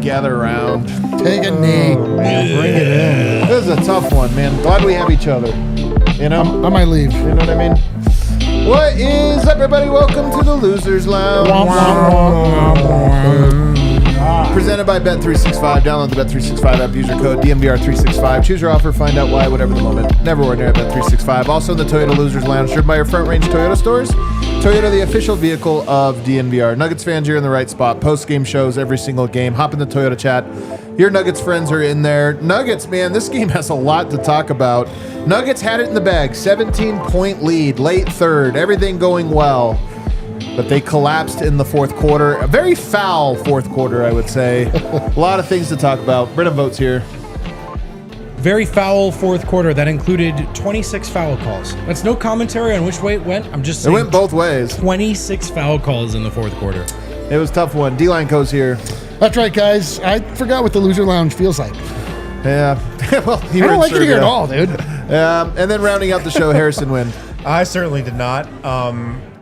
Gather around. Take a knee. Man, bring it in. This is a tough one, man. Glad we have each other. You know? I might leave. You know what I mean? What is up, everybody? Welcome to the Losers Lounge. Presented by Bet365. Download the Bet365 app. Use your code DNVR365. Choose your offer. Find out why. Whatever the moment. Never ordinary at Bet365. Also in the Toyota Losers Lounge, driven by your Front Range Toyota stores. Toyota, the official vehicle of DNVR. Nuggets fans, you're in the right spot. Post-game shows every single game. Hop in the Toyota chat. Your Nuggets friends are in there. Nuggets, man, this game has a lot to talk about. Nuggets had it in the bag. 17-point lead, late third. Everything going well. But they collapsed in the fourth quarter. A very foul fourth quarter, I would say. A lot of things to talk about. Brennan Vogt's here. Very foul fourth quarter that included 26 foul calls. That's no commentary on which way it went. I'm just saying. It went both ways. 26 foul calls in the fourth quarter. It was a tough one. D-Line Co's here. That's right, guys. I forgot what the Loser Lounge feels like. Yeah. Well, I don't like it here at all, dude. And then rounding out the show, Harrison Wind. I certainly did not.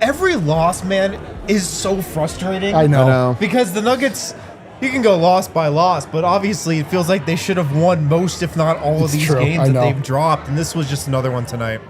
Every loss, man, is so frustrating. I know. Because the Nuggets, you can go loss by loss, but obviously it feels like they should have won most, if not all, of these games that they've dropped, and this was just another one tonight.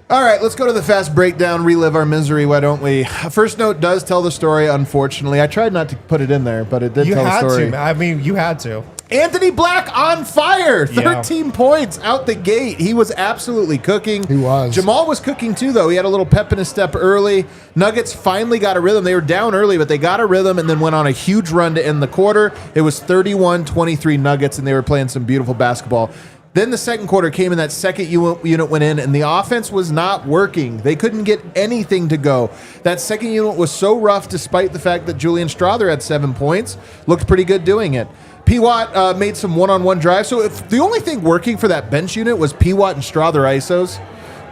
All right, let's go to the fast breakdown, relive our misery, why don't we? First note does tell the story, unfortunately. I tried not to put it in there, but it did tell the story. You had to. I mean, you had to. Anthony Black on fire. 13 points out the gate. He was absolutely cooking. He was. Jamal was cooking too, though. He had a little pep in his step early. Nuggets finally got a rhythm. They were down early, but they got a rhythm and then went on a huge run to end the quarter. It was 31-23 Nuggets, and they were playing some beautiful basketball. Then the second quarter came, and that second unit went in, and the offense was not working. They couldn't get anything to go. That second unit was so rough, despite the fact that Julian Strawther had 7 points. Looked pretty good doing it. PWat made some one-on-one drives. So if the only thing working for that bench unit was PWat and Strawther ISOs,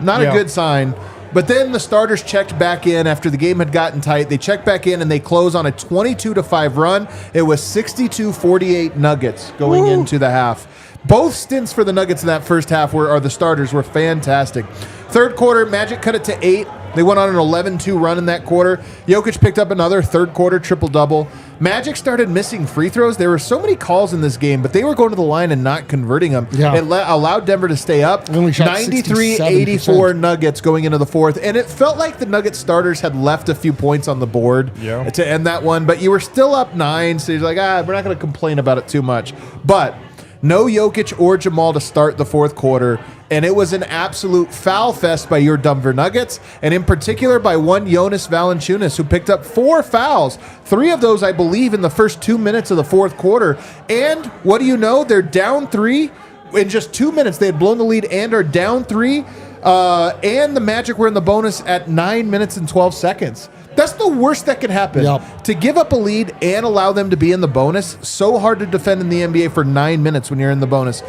not a good sign. But then the starters checked back in after the game had gotten tight. They checked back in, and they close on a 22-5 run. It was 62-48 Nuggets going into the half. Both stints for the Nuggets in that first half the starters were fantastic. Third quarter, Magic cut it to 8. They went on an 11-2 run in that quarter. Jokic picked up another third quarter triple-double. Magic started missing free throws. There were so many calls in this game, but they were going to the line and not converting them. Yeah. It allowed Denver to stay up. 93-84 Nuggets going into the fourth. And it felt like the Nuggets starters had left a few points on the board to end that one. But you were still up 9, so you're like, we're not going to complain about it too much. But no Jokic or Jamal to start the fourth quarter, and it was an absolute foul fest by your Denver Nuggets, and in particular by one Jonas Valanciunas, who picked up 4 fouls, 3 of those, I believe, in the first 2 minutes of the fourth quarter. And what do you know? They're down 3 in just 2 minutes. They had blown the lead and are down 3, and the Magic were in the bonus at 9 minutes and 12 seconds. That's the worst that could happen. Yep. To give up a lead and allow them to be in the bonus, so hard to defend in the NBA for 9 minutes when you're in the bonus.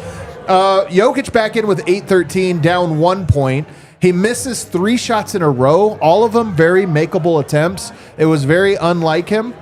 Jokic back in with 8-13, down 1 point. He misses 3 shots in a row, all of them very makeable attempts. It was very unlike him.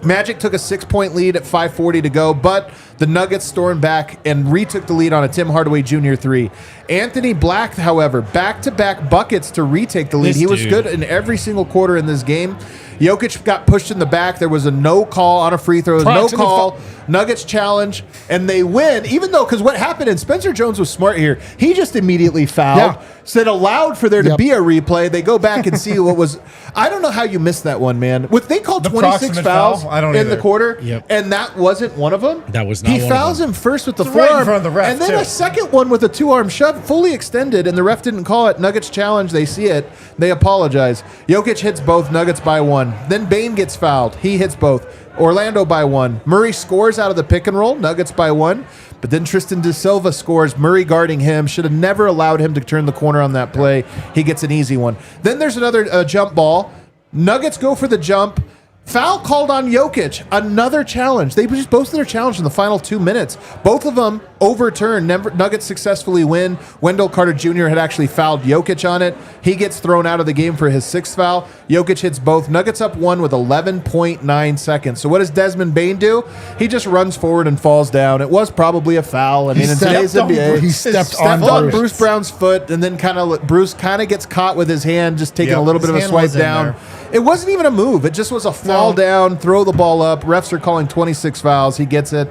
Magic took a 6-point lead at 5:40 to go, but the Nuggets stormed back and retook the lead on a Tim Hardaway Jr. 3. Anthony Black, however, back-to-back buckets to retake the lead. He was good in every single quarter in this game. Jokic got pushed in the back. There was a no call on a free throw. No call. Nuggets challenge, and they win, even though, because what happened, and Spencer Jones was smart here, he just immediately fouled, so it allowed for there to be a replay. They go back and see what was, I don't know how you missed that one, man. They called 26 fouls in the quarter, and that wasn't one of them. That was not one of them. He fouls him first with the forearm, right in front of the ref, and then a second one with a 2-arm shove, fully extended, and the ref didn't call it. Nuggets challenge, they see it, they apologize. Jokic hits both, Nuggets by 1. Then Bane gets fouled. He hits both. Orlando by 1. Murray scores out of the pick and roll. Nuggets by 1. But then Tristan De Silva scores. Murray guarding him. Should have never allowed him to turn the corner on that play. He gets an easy one. Then there's another jump ball. Nuggets go for the jump. Foul called on Jokic. Another challenge. They just boasted their challenge in the final 2 minutes. Both of them overturned. Nuggets successfully win. Wendell Carter Jr. had actually fouled Jokic on it. He gets thrown out of the game for his 6th foul. Jokic hits both. Nuggets up 1 with 11.9 seconds. So what does Desmond Bane do? He just runs forward and falls down. It was probably a foul. I mean, in today's NBA, he stepped on Bruce Brown's foot, and then Bruce kind of gets caught with his hand, just taking a little bit of a swipe down. It wasn't even a move. It just was a fall down, throw the ball up. Refs are calling 26 fouls. He gets it.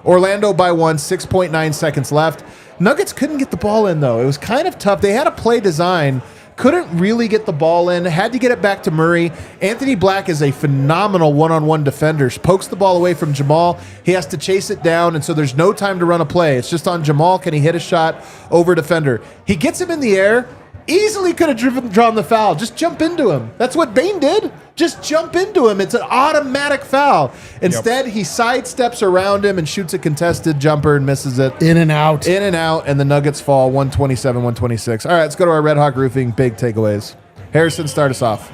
Orlando by 1, 6.9 seconds left. Nuggets couldn't get the ball in, though. It was kind of tough. They had a play design, couldn't really get the ball in, had to get it back to Murray. Anthony Black is a phenomenal one-on-one defender. Pokes the ball away from Jamal. He has to chase it down, and so there's no time to run a play. It's just on Jamal. Can he hit a shot over defender? He gets him in the air. Easily could have drawn the foul. Just jump into him. That's what Bane did. Just jump into him. It's an automatic foul. Instead, he sidesteps around him and shoots a contested jumper and misses it. In and out. In and out, and the Nuggets fall 127-126. All right, let's go to our Red Hawk Roofing big takeaways. Harrison, start us off.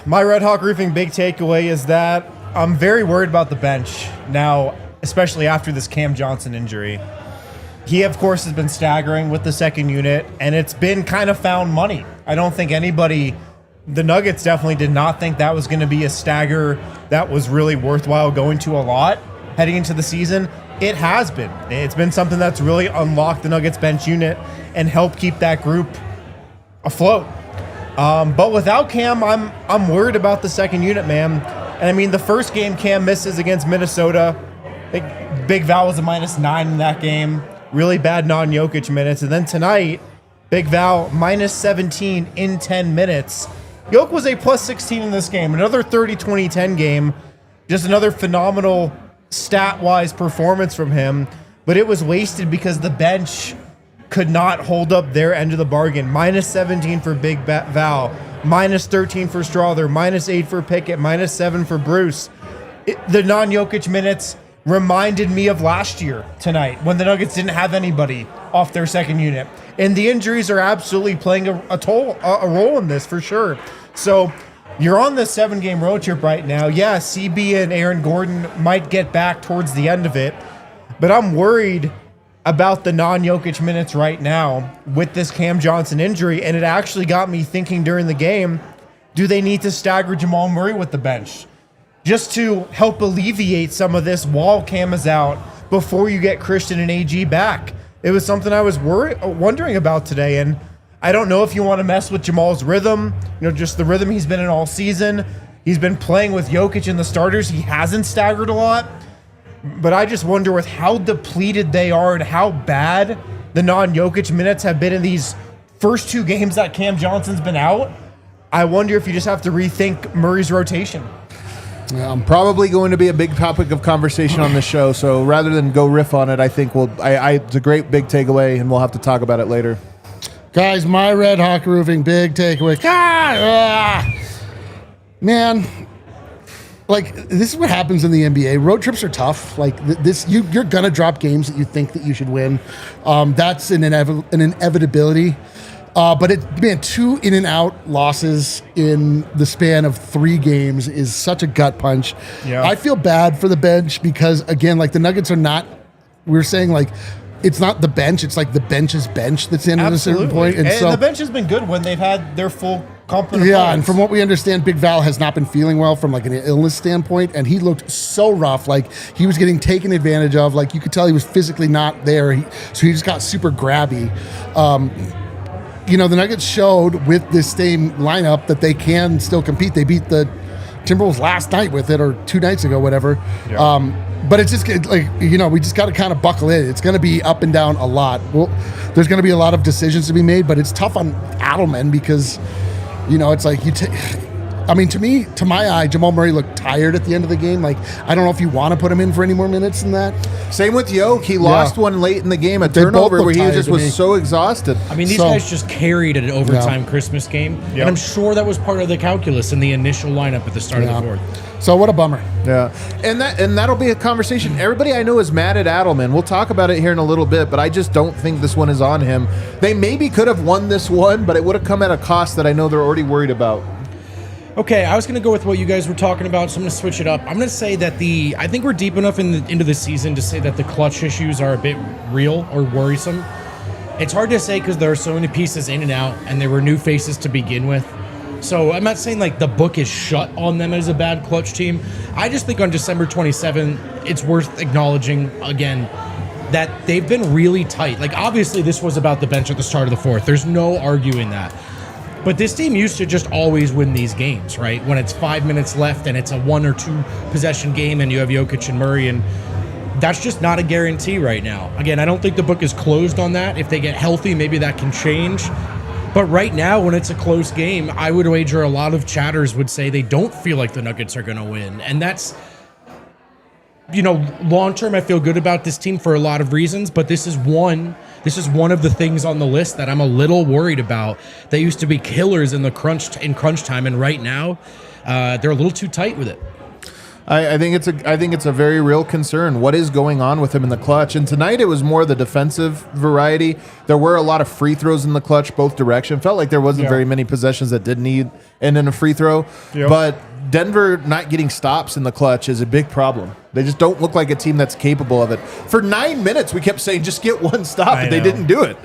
My Red Hawk Roofing big takeaway is that I'm very worried about the bench now, especially after this Cam Johnson injury. He, of course, has been staggering with the second unit, and it's been kind of found money. I don't think the Nuggets definitely did not think that was going to be a stagger that was really worthwhile going to a lot heading into the season. It has been. It's been something that's really unlocked the Nuggets bench unit and helped keep that group afloat. But without Cam, I'm worried about the second unit, man. And I mean, the first game Cam misses against Minnesota, I think Big Val was a -9 in that game. Really bad non-Jokic minutes. And then tonight, Big Val -17 in 10 minutes. Jokic was a +16 in this game. Another 30-20-10 game. Just another phenomenal stat-wise performance from him. But it was wasted because the bench could not hold up their end of the bargain. -17 for Big Val. -13 for Strawther. -8 for Pickett. -7 for Bruce. The non-Jokic minutes reminded me of last year tonight when the Nuggets didn't have anybody off their second unit. And the injuries are absolutely playing a role in this for sure. So you're on this 7-game road trip right now. Yeah, CB and Aaron Gordon might get back towards the end of it, but I'm worried about the non-Jokic minutes right now with this Cam Johnson injury, and it actually got me thinking during the game, do they need to stagger Jamal Murray with the bench? Just to help alleviate some of this while Cam is out before you get Christian and AG back. It was something I was wondering about today, and I don't know if you want to mess with Jamal's rhythm, just the rhythm he's been in all season. He's been playing with Jokic in the starters. He hasn't staggered a lot, but I just wonder with how depleted they are and how bad the non-Jokic minutes have been in these first 2 games that Cam Johnson's been out. I wonder if you just have to rethink Murray's rotation. Probably going to be a big topic of conversation on this show. So rather than go riff on it, I think it's a great big takeaway, and we'll have to talk about it later. Guys, my Red Hawk Roofing big takeaway. Man, this is what happens in the NBA. Road trips are tough. You're gonna drop games that you think that you should win. That's an inevitability. But 2 in and out losses in the span of 3 games is such a gut punch. Yeah. I feel bad for the bench because, again, the Nuggets are not, we're saying it's not the bench, it's the bench's bench that's in at a certain point. And so the bench has been good when they've had their full complement. Yeah, and from what we understand, Big Val has not been feeling well from an illness standpoint, and he looked so rough, he was getting taken advantage of. You could tell he was physically not there, so he just got super grabby. The Nuggets showed with this same lineup that they can still compete. They beat the Timberwolves last night with it, or 2 nights ago, whatever. Yeah. But it's just we just got to kind of buckle in. It's going to be up and down a lot. Well, there's going to be a lot of decisions to be made, but it's tough on Adelman because, it's to me, to my eye, Jamal Murray looked tired at the end of the game. I don't know if you want to put him in for any more minutes than that. Same with Yoke. He lost one late in the game, a turnover where he just was so exhausted. I mean, these guys just carried an overtime Christmas game, and I'm sure that was part of the calculus in the initial lineup at the start of the fourth. So what a bummer. Yeah, and that'll be a conversation. Everybody I know is mad at Adelman. We'll talk about it here in a little bit, but I just don't think this one is on him. They maybe could have won this one, but it would have come at a cost that I know they're already worried about. Okay, I was going to go with what you guys were talking about, so I'm going to switch it up. I'm going to say that I think we're deep enough into the season to say that the clutch issues are a bit real or worrisome. It's hard to say because there are so many pieces in and out, and there were new faces to begin with. So I'm not saying like the book is shut on them as a bad clutch team. I just think on December 27, it's worth acknowledging again that they've been really tight. Like obviously this was about the bench at the start of the fourth. There's no arguing that. But this team used to just always win these games, right? When it's 5 minutes left and it's a 1 or 2 possession game and you have Jokic and Murray, and that's just not a guarantee right now. Again, I don't think the book is closed on that. If they get healthy, maybe that can change. But right now, when it's a close game, I would wager a lot of chatters would say they don't feel like the Nuggets are going to win. And that's, long term, I feel good about this team for a lot of reasons, but this is one of the things on the list that I'm a little worried about. They used to be killers in crunch time, and right now, they're a little too tight with it. I think it's a very real concern. What is going on with him in the clutch? And tonight it was more the defensive variety. There were a lot of free throws in the clutch, both direction. Felt like there wasn't very many possessions that didn't end in a free throw. Yep. But Denver not getting stops in the clutch is a big problem. They just don't look like a team that's capable of it. For 9 minutes, we kept saying, just get one stop, but they didn't do it.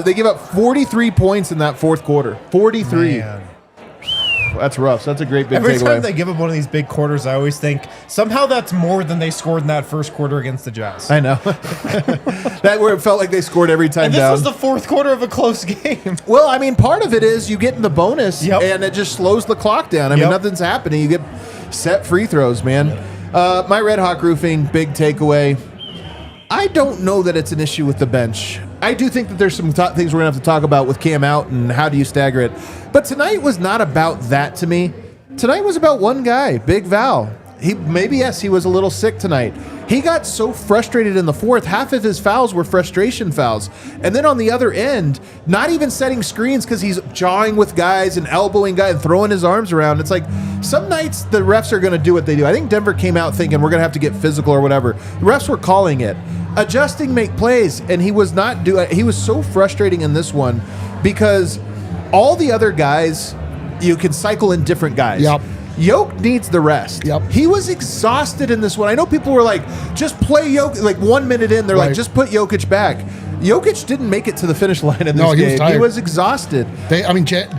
They gave up 43 points in that fourth quarter. 43. Man. That's rough. So that's a great big takeaway. Every time they give up one of these big quarters, I always think somehow that's more than they scored in that first quarter against the Jazz. I know. That where it felt like they scored every time and this was the fourth quarter of a close game. Well, I mean, part of it is you get in the bonus and it just slows the clock down. I mean, nothing's happening. You get set free throws, man. My Red Hawk Roofing, big takeaway. I don't know that it's an issue with the bench. I do think that there's some things we're going to have to talk about with Cam out and how do you stagger it. But tonight was not about that to me. Tonight was about one guy, Big Val. He was a little sick tonight. He got so frustrated in the fourth. Half of his fouls were frustration fouls. And then on the other end, not even setting screens because he's jawing with guys and elbowing guys and throwing his arms around. It's like some nights the refs are going to do what they do. I think Denver came out thinking we're going to have to get physical or whatever. The refs were calling it. Adjusting, make plays, and he was not doing. He was so frustrating in this one because all the other guys, you can cycle in different guys. Yep. Jokic needs the rest. Yep. He was exhausted in this one. I know people were like, just play Jokic. Like 1 minute in, they're like, just put Jokic back. Jokic didn't make it to the finish line in this game. He was exhausted.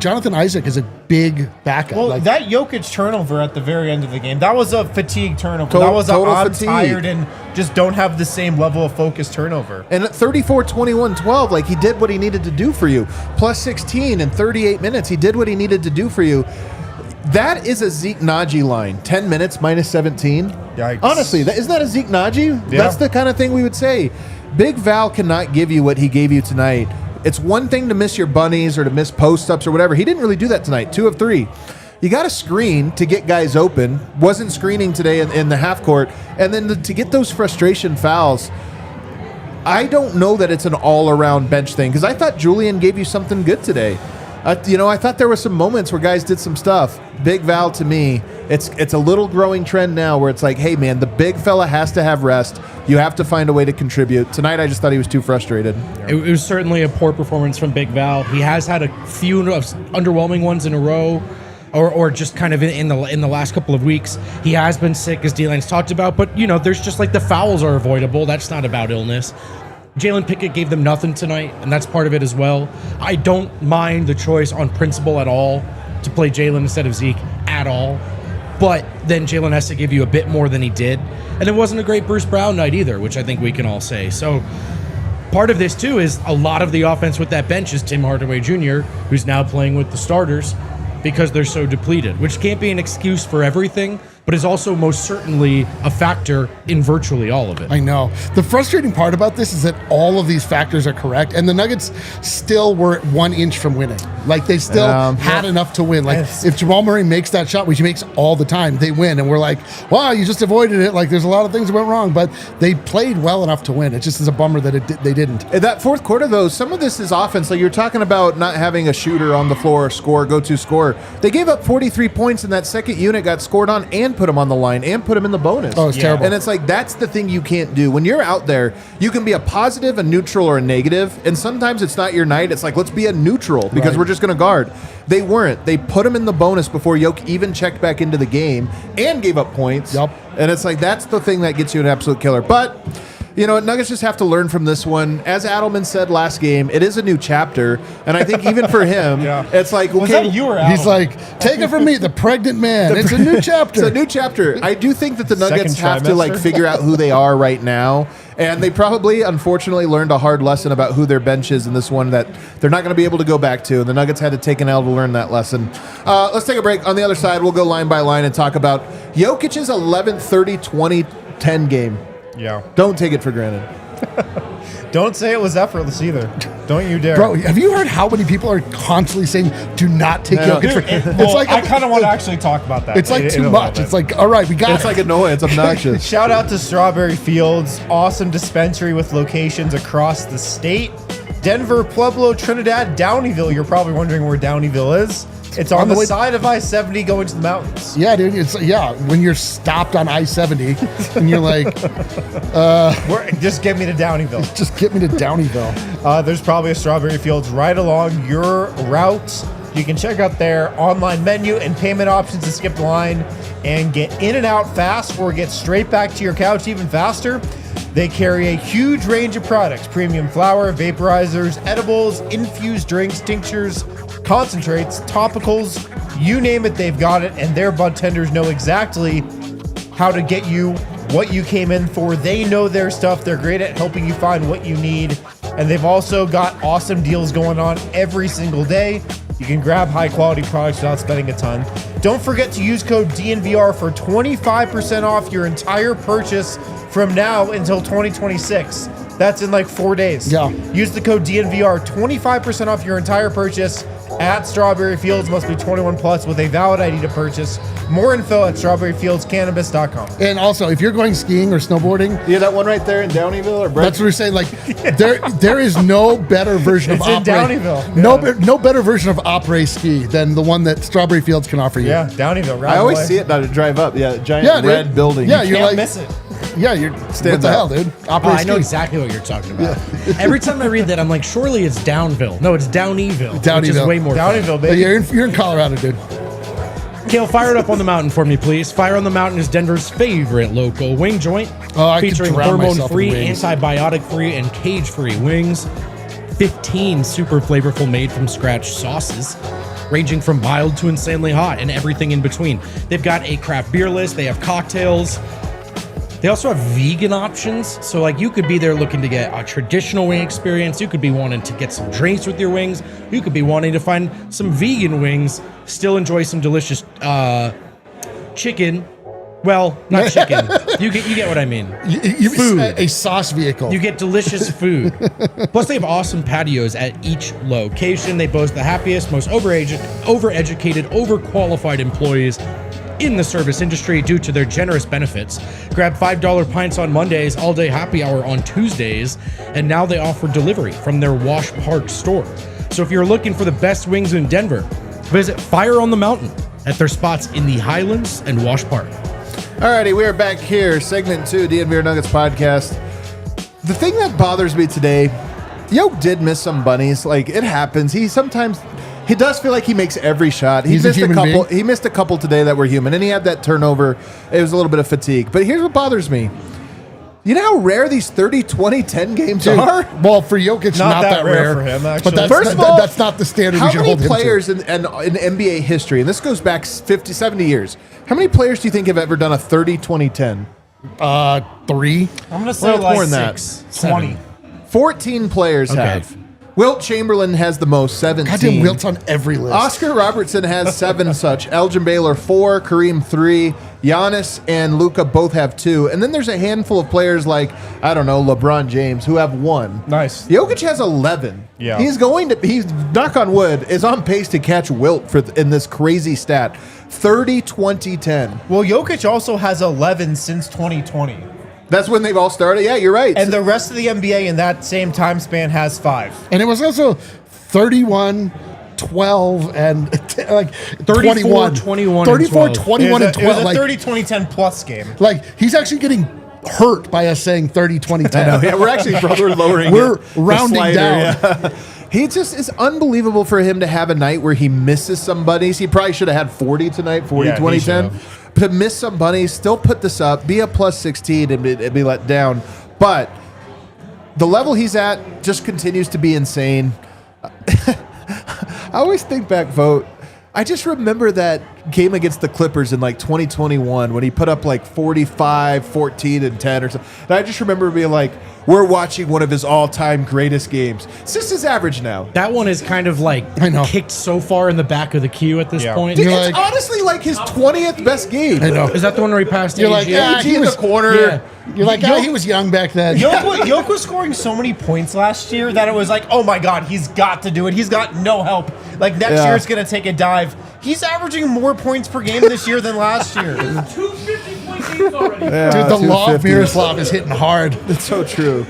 Jonathan Isaac is a big backup. Well, that Jokic turnover at the very end of the game, that was a fatigue turnover. That was I'm tired and just don't have the same level of focus turnover. And at 34-21-12, like he did what he needed to do for you. Plus 16 in 38 minutes, he did what he needed to do for you. That is a Zeke Naji line. 10 minutes minus 17. Yikes. Honestly, isn't that a Zeke Naji? Yeah. That's the kind of thing we would say. Big Val cannot give you what he gave you tonight. It's one thing to miss your bunnies or to miss post-ups or whatever. He didn't really do that tonight. 2 of 3. You got to screen to get guys open. Wasn't screening today in the half court. And then to get those frustration fouls, I don't know that it's an all-around bench thing because I thought Julian gave you something good today. I thought there were some moments where guys did some stuff. Big Val, to me, it's a little growing trend now where it's like, hey, man, the big fella has to have rest. You have to find a way to contribute. Tonight, I just thought he was too frustrated. It was certainly a poor performance from Big Val. He has had a few underwhelming ones in a row, or just kind of in the last couple of weeks. He has been sick, as D-Line's talked about, but, there's just like the fouls are avoidable. That's not about illness. Jalen Pickett gave them nothing tonight, and that's part of it as well. I don't mind the choice on principle at all to play Jalen instead of Zeke at all, but then Jalen has to give you a bit more than he did. And it wasn't a great Bruce Brown night either, which I think we can all say. So part of this, too, is a lot of the offense with that bench is Tim Hardaway Jr., who's now playing with the starters because they're so depleted, which can't be an excuse for everything, but is also most certainly a factor in virtually all of it. I know. The frustrating part about this is that all of these factors are correct, and the Nuggets still were 1 inch from winning. Like, they still had enough to win. Like, if Jamal Murray makes that shot, which he makes all the time, they win. And we're like, wow, you just avoided it. Like, there's a lot of things that went wrong, but they played well enough to win. It just is a bummer that they didn't. In that fourth quarter, though, some of this is offense. Like, you're talking about not having a shooter on the floor, go-to scorer. They gave up 43 points in that second unit, got scored on, and put him on the line and put him in the bonus. Oh, it's terrible. And it's like, that's the thing you can't do. When you're out there, you can be a positive, a neutral, or a negative. And sometimes it's not your night. It's like, let's be a neutral because we're just going to guard. They weren't. They put him in the bonus before Jokic even checked back into the game and gave up points. Yep. And it's like, that's the thing that gets you an absolute killer. But you know what? Nuggets just have to learn from this one. As Adelman said last game, it is a new chapter. And I think even for him, it's like, okay. Was that you or Adelman? He's like, take it from me, the pregnant man. It's a new chapter. It's a new chapter. I do think that the Nuggets Second have to like trimester. figure out who they are right now. And they probably, unfortunately, learned a hard lesson about who their bench is in this one that they're not going to be able to go back to. And the Nuggets had to take an L to learn that lesson. Let's take a break. On the other side, we'll go line by line and talk about Jokic's 11, 30, 20, 10 game. Yeah. Don't take it for granted. Don't say it was effortless either. Don't you dare. Bro, have you heard how many people are constantly saying, do not take Jokic for Well, I kind of want to actually talk about that. It's like in too a much. little It's like, all right, we got It's like annoying. It's obnoxious. Shout out to Strawberry Fields, awesome dispensary with locations across the state. Denver, Pueblo, Trinidad, Downeyville. You're probably wondering where Downeyville is. It's on On the the way- side of I-70 going to the mountains. Yeah, dude. When you're stopped on I-70 and you're like, Just get me to Downeyville. just get me to Downeyville. There's probably a Strawberry Fields right along your route. You can check out their online menu and payment options to skip the line and get in and out fast or get straight back to your couch even faster. They carry a huge range of products: premium flour, vaporizers, edibles, infused drinks, tinctures, concentrates, topicals, you name it, they've got it. And their bud tenders know exactly how to get you what you came in for. They know their stuff. They're great at helping you find what you need. And they've also got awesome deals going on every single day. You can grab high quality products without spending a ton. Don't forget to use code DNVR for 25% off your entire purchase from now until 2026. That's in like 4 days. Yeah. Use the code DNVR, 25% off your entire purchase at Strawberry Fields. Must be 21 plus with a valid ID to purchase. More info at strawberryfieldscannabis.com. And also, if you're going skiing or snowboarding, Yeah, that one right there in Downeyville or that's what we're saying. Like, there is no better version It's of in Downeyville. No better version of après ski than the one that Strawberry Fields can offer you. Yeah, Downeyville. Right I always away. see it now to drive up. Yeah, giant Yeah, dude. red building. Yeah, you're Can't like, miss it. yeah, you're what Stands the hell, out. dude? Oh, Après I know ski. exactly what you're talking about. Every time I read that, I'm like, surely it's Downville. No, it's Downeyville, which is Downeyville. way more fun. Downeyville, But baby. you're in Colorado, dude. Kale, fire it up on the mountain for me, please. Fire on the Mountain is Denver's favorite local wing joint, Oh, I could featuring drown myself in hormone-free, wings. antibiotic-free, and cage-free wings. 15 super flavorful made-from-scratch sauces, ranging from mild to insanely hot and everything in between. They've got a craft beer list. They have cocktails. They also have vegan options. So, like, you could be there looking to get a traditional wing experience. You could be wanting to get some drinks with your wings. You could be wanting to find some vegan wings, still enjoy some delicious chicken. Well, not chicken. You get what I mean. Food. A sauce vehicle. You get delicious food. Plus, they have awesome patios at each location. They boast the happiest, most overeducated, overqualified employees in the service industry due to their generous benefits. Grab $5 pints on Mondays, all-day happy hour on Tuesdays, and now they offer delivery from their Wash Park store. So if you're looking for the best wings in Denver, visit Fire on the Mountain at their spots in the Highlands and Wash Park. Alrighty, we are back here, segment 2, DNVR Nuggets podcast. The thing that bothers me today, Yoke did miss some bunnies. Like, it happens. He does feel like he makes every shot. He's a missed human couple. being. He missed a couple today that were human, and he had that turnover. It was a little bit of fatigue. But here's what bothers me. You know how rare these 30, 20, 10 games Dude, are? well, for Jokic, not that rare for him, actually. But that's, First of all, that's not the standard we How should many hold him to. players in NBA history, and this goes back 50, 70 years, how many players do you think have ever done a 30, 20, 10? 3. I'm going to say Well, like more than that. 20. 14 players have. Wilt Chamberlain has the most, 17. Goddamn Wilt's on every list. Oscar Robertson has 7 such. Elgin Baylor 4, Kareem 3, Giannis and Luka both have 2. And then there's a handful of players like, I don't know, LeBron James, who have 1. Nice. Jokic has 11. Yeah. He's knock on wood, is on pace to catch Wilt in this crazy stat. 30, 20, 10. Well, Jokic also has 11 since 2020. That's when they've all started. Yeah, you're right. And the rest of the NBA in that same time span has 5. And it was also 31, 12 and like 34, 21, 34, and 12. 21, and 12. It was a like, 30-20-10 plus game. like he's actually getting hurt by us saying 30, 20, 10. Yeah, we're actually lowering We're it, rounding the slider, down. yeah. He just is unbelievable for him to have a night where he misses some buddies. He probably should have had 40 tonight, 40, Yeah, 20, he 10. To miss some bunnies, still put this up, be a plus 16 and be let down. But the level he's at just continues to be insane. I always think back, Vogt. I just remember that game against the Clippers in like 2021 when he put up like 45, 14, and 10 or something. And I just remember being like, we're watching one of his all-time greatest games. It's just his average now. That one is kind of like I know. kicked so far in the back of the queue at this point. Dude, You're it's like- honestly like his 20th best game. I know. Is that the one where he passed You're like, AG? yeah, AG he in was the corner. Yeah. You're like, oh, he was young back then. Yoke was scoring so many points last year that it was like, oh my God, he's got to do it. He's got no help. Like next Yeah. year it's going to take a dive. He's averaging more points per game this year than last year. 250-point games already. Yeah, Dude, the law of 250. Miroslav is hitting hard. It's so true.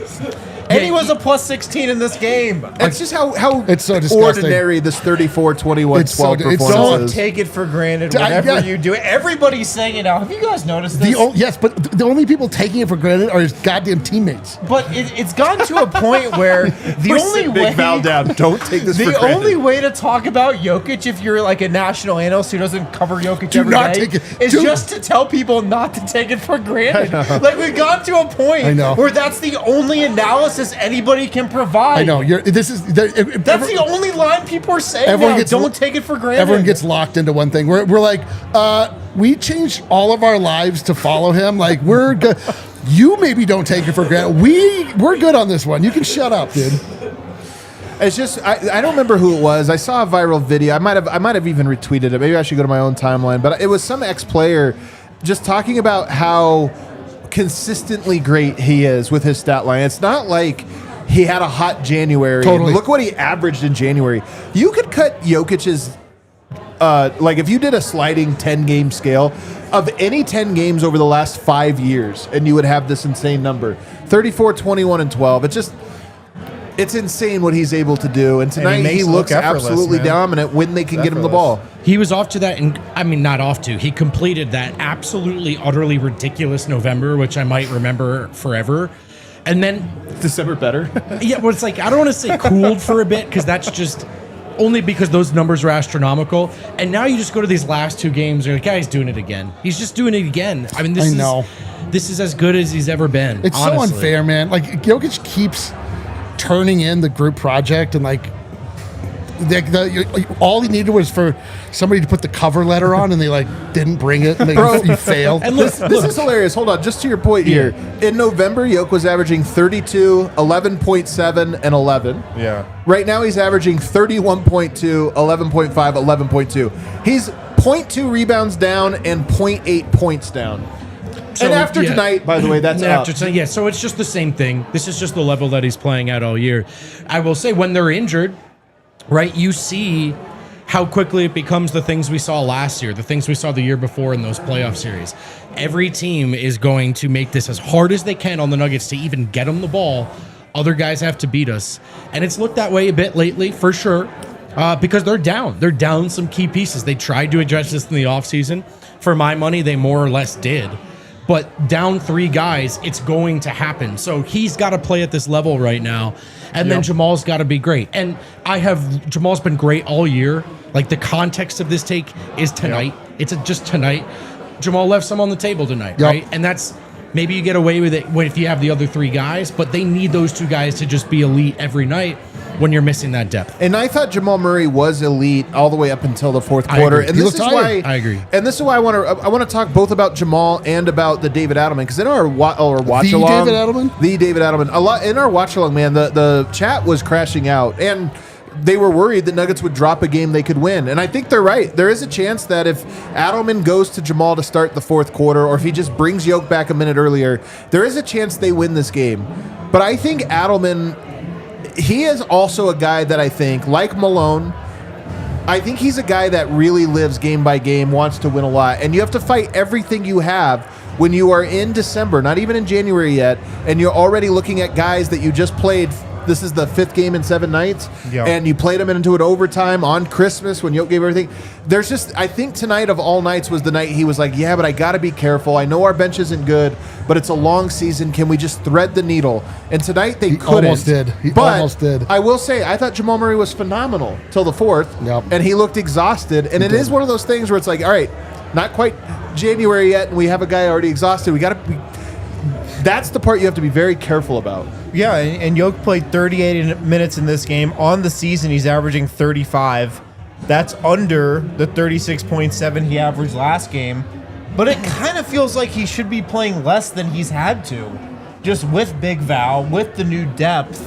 And he was a plus 16 in this game. It's just how It's so disgusting. ordinary this 34, 21, It's 12 so- it's so- performance Don't is. take it for granted I- whenever yeah. you do it. Everybody's saying it now. Have you guys noticed this? Yes, but the only people taking it for granted are his goddamn teammates. But it's gotten to a point where the We're only sitting way Big Val down. Don't take this for the granted. only way to talk about Jokic, if you're like a national analyst who doesn't cover Jokic Do every not day, take it- is do- just to tell people not to take it for granted. Like we've gotten to a point I know. where that's the only analysis anybody can provide. I know. This is That's the only line people are saying Everyone now. gets Don't lo- take it for granted. everyone gets locked into one thing. We're like, we changed all of our lives to follow him. Like we're good. You maybe don't take it for granted. We're good on this one. You can shut up, dude. It's just I don't remember who it was. I saw a viral video. I might have even retweeted it. Maybe I should go to my own timeline. But it was some ex-player just talking about how consistently great he is with his stat line. It's not like he had a hot January. Totally. Look what he averaged in January. You could cut Jokic's like if you did a sliding 10-game scale of any 10 games over the last 5 years, and you would have this insane number: 34, 21, and 12. It's insane what he's able to do. And tonight makes he it look looks effortless, absolutely man. dominant when they can get him the Effortless. ball. He was off to that, and I mean, not off to. He completed that absolutely, utterly ridiculous November, which I might remember forever. And then, December better. yeah, well, it's like, I don't want to say cooled for a bit, because that's just only because those numbers are astronomical. And now you just go to these last two games, and you're like, yeah, he's doing it again. He's just doing it again. I mean, this is as good as he's ever been. It's honestly. so unfair, man. Like Jokic keeps turning in the group project, and like all he needed was for somebody to put the cover letter on, and they like didn't bring it, and you failed. And look, This is hilarious. Hold on, just to your point here. In November, Yoke was averaging 32, 11.7, and 11. Yeah. Right now, he's averaging 31.2, 11.5, 11.2. He's 0.2 rebounds down and 0.8 points down. So, and after yeah. tonight, by the way, that's up. Yeah, so it's just the same thing. This is just the level that he's playing at all year. I will say, when they're injured, right, you see how quickly it becomes the things we saw last year, the things we saw the year before in those playoff series. Every team is going to make this as hard as they can on the Nuggets to even get them the ball. Other guys have to beat us. And it's looked that way a bit lately, for sure, because they're down. They're down some key pieces. They tried to address this in the offseason. For my money, they more or less did. But down three guys, it's going to happen. So he's got to play at this level right now. And then Jamal's got to be great. And Jamal's been great all year. Like, the context of this take is tonight. It's just tonight. Jamal left some on the table tonight, right? And that's, maybe you get away with it if you have the other three guys, but they need those two guys to just be elite every night when you're missing that depth. And I thought Jamal Murray was elite all the way up until the fourth quarter. agree. And He this is looked why tired. I agree. And this is why I want to talk both about Jamal and about the David Adelman, because in our watch along, David Adelman? the David Adelman, a lot in our watch along, man, the chat was crashing out, and they were worried that Nuggets would drop a game they could win. And I think they're right. There is a chance that if Adelman goes to Jamal to start the fourth quarter, or if he just brings Yoke back a minute earlier, there is a chance they win this game. But I think Adelman, he is also a guy that I think, like Malone, I think he's a guy that really lives game by game, wants to win a lot. And you have to fight everything you have when you are in December, not even in January yet, and you're already looking at guys that you just played This is the 5th game in 7 nights, Yeah. and you played them into an overtime on Christmas when Jokic gave everything. There's just, I think tonight of all nights was the night he was like, yeah, but I got to be careful. I know our bench isn't good, but it's a long season. Can we just thread the needle? And tonight they couldn't. Almost did. He But almost did. I will say, I thought Jamal Murray was phenomenal till the 4th, Yep. and he looked exhausted. And it is one of those things where it's like, all right, not quite January yet, and we have a guy already exhausted. We got to. That's the part you have to be very careful about. Yeah, and Jokic played 38 minutes in this game. On the season, he's averaging 35. That's under the 36.7 he averaged last game. But it kind of feels like he should be playing less than he's had to. Just with Big Val, with the new depth.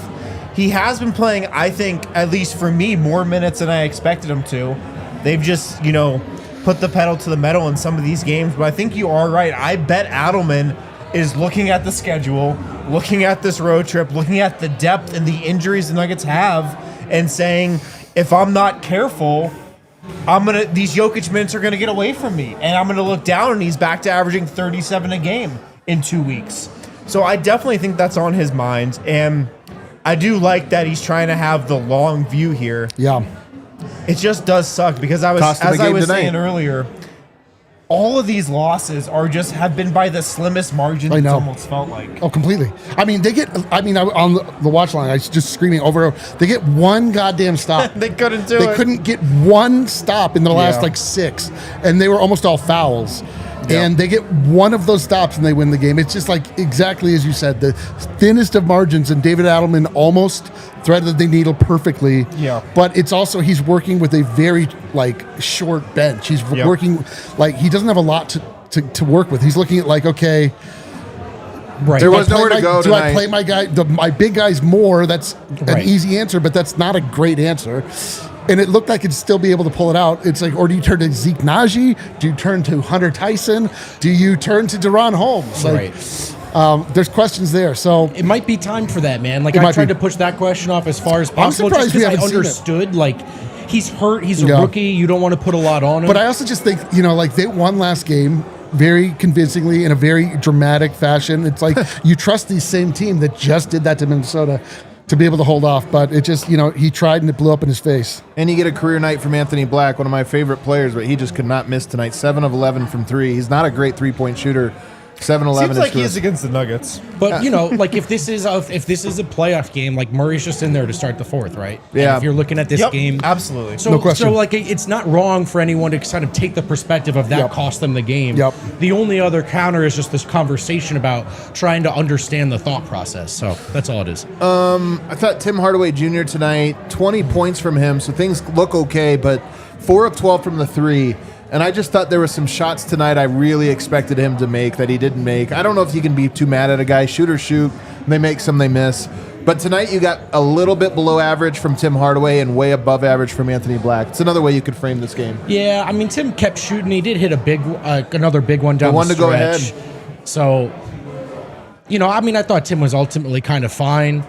He has been playing, I think, at least for me, more minutes than I expected him to. They've just, put the pedal to the metal in some of these games. But I think you are right. I bet Adelman is looking at the schedule, looking at this road trip, looking at the depth and the injuries the Nuggets have, and saying, if I'm not careful, these Jokic minutes are gonna get away from me, and I'm gonna look down and he's back to averaging 37 a game in 2 weeks. So I definitely think that's on his mind, and I do like that he's trying to have the long view here. Yeah. It just does suck because Cost him the game tonight. saying earlier, all of these losses have been by the slimmest margins. I know. It's almost felt like. Oh, completely. I mean, on the watch line, I was just screaming over. They get one goddamn stop. They couldn't do They it. couldn't get one stop in the last Yeah. 6, and they were almost all fouls. And they get one of those stops and they win the game. It's just like exactly as you said, the thinnest of margins, and David Adelman almost threaded the needle perfectly. Yeah. But it's also he's working with a very short bench. He's working he doesn't have a lot to work with. He's looking at okay. Right. There Do I was play nowhere to my- go Do I tonight. play my guy, my big guys more? That's an Right. easy answer, but that's not a great answer. And it looked like it'd still be able to pull it out. It's like, or do you turn to Zeke Naji? Do you turn to Hunter Tyson? Do you turn to Deron Holmes? There's questions there. So It might be time for that, man. It I might tried be. to push that question off as far as possible, surprised just we because I haven't seen it. understood. He's hurt. He's a Yeah. rookie. You don't want to put a lot on him. But I also just think, they won last game very convincingly in a very dramatic fashion. It's like you trust the same team that just did that to Minnesota to be able to hold off. But it just, he tried and it blew up in his face. And you get a career night from Anthony Black, one of my favorite players, but he just could not miss tonight. 7 of 11 from 3. He's not a great 3-point shooter. 7-11 Seems like is he true. is against the Nuggets. But if this is a playoff game, Murray's just in there to start the 4th, right? Yeah. And if you're looking at this Yep, game, absolutely. So, No question. it's not wrong for anyone to kind of take the perspective of that Yep. cost them the game. Yep. The only other counter is just this conversation about trying to understand the thought process. So that's all it is. I thought Tim Hardaway Jr. tonight, 20 points from him, so things look okay, but 4 of 12 from the 3. And I just thought there were some shots tonight I really expected him to make that he didn't make. I don't know if you can be too mad at a guy. Shoot or shoot. They make some, they miss. But tonight you got a little bit below average from Tim Hardaway and way above average from Anthony Black. It's another way you could frame this game. Yeah, I mean, Tim kept shooting. He did hit another big one down The one the to go stretch. ahead. So, I thought Tim was ultimately kind of fine.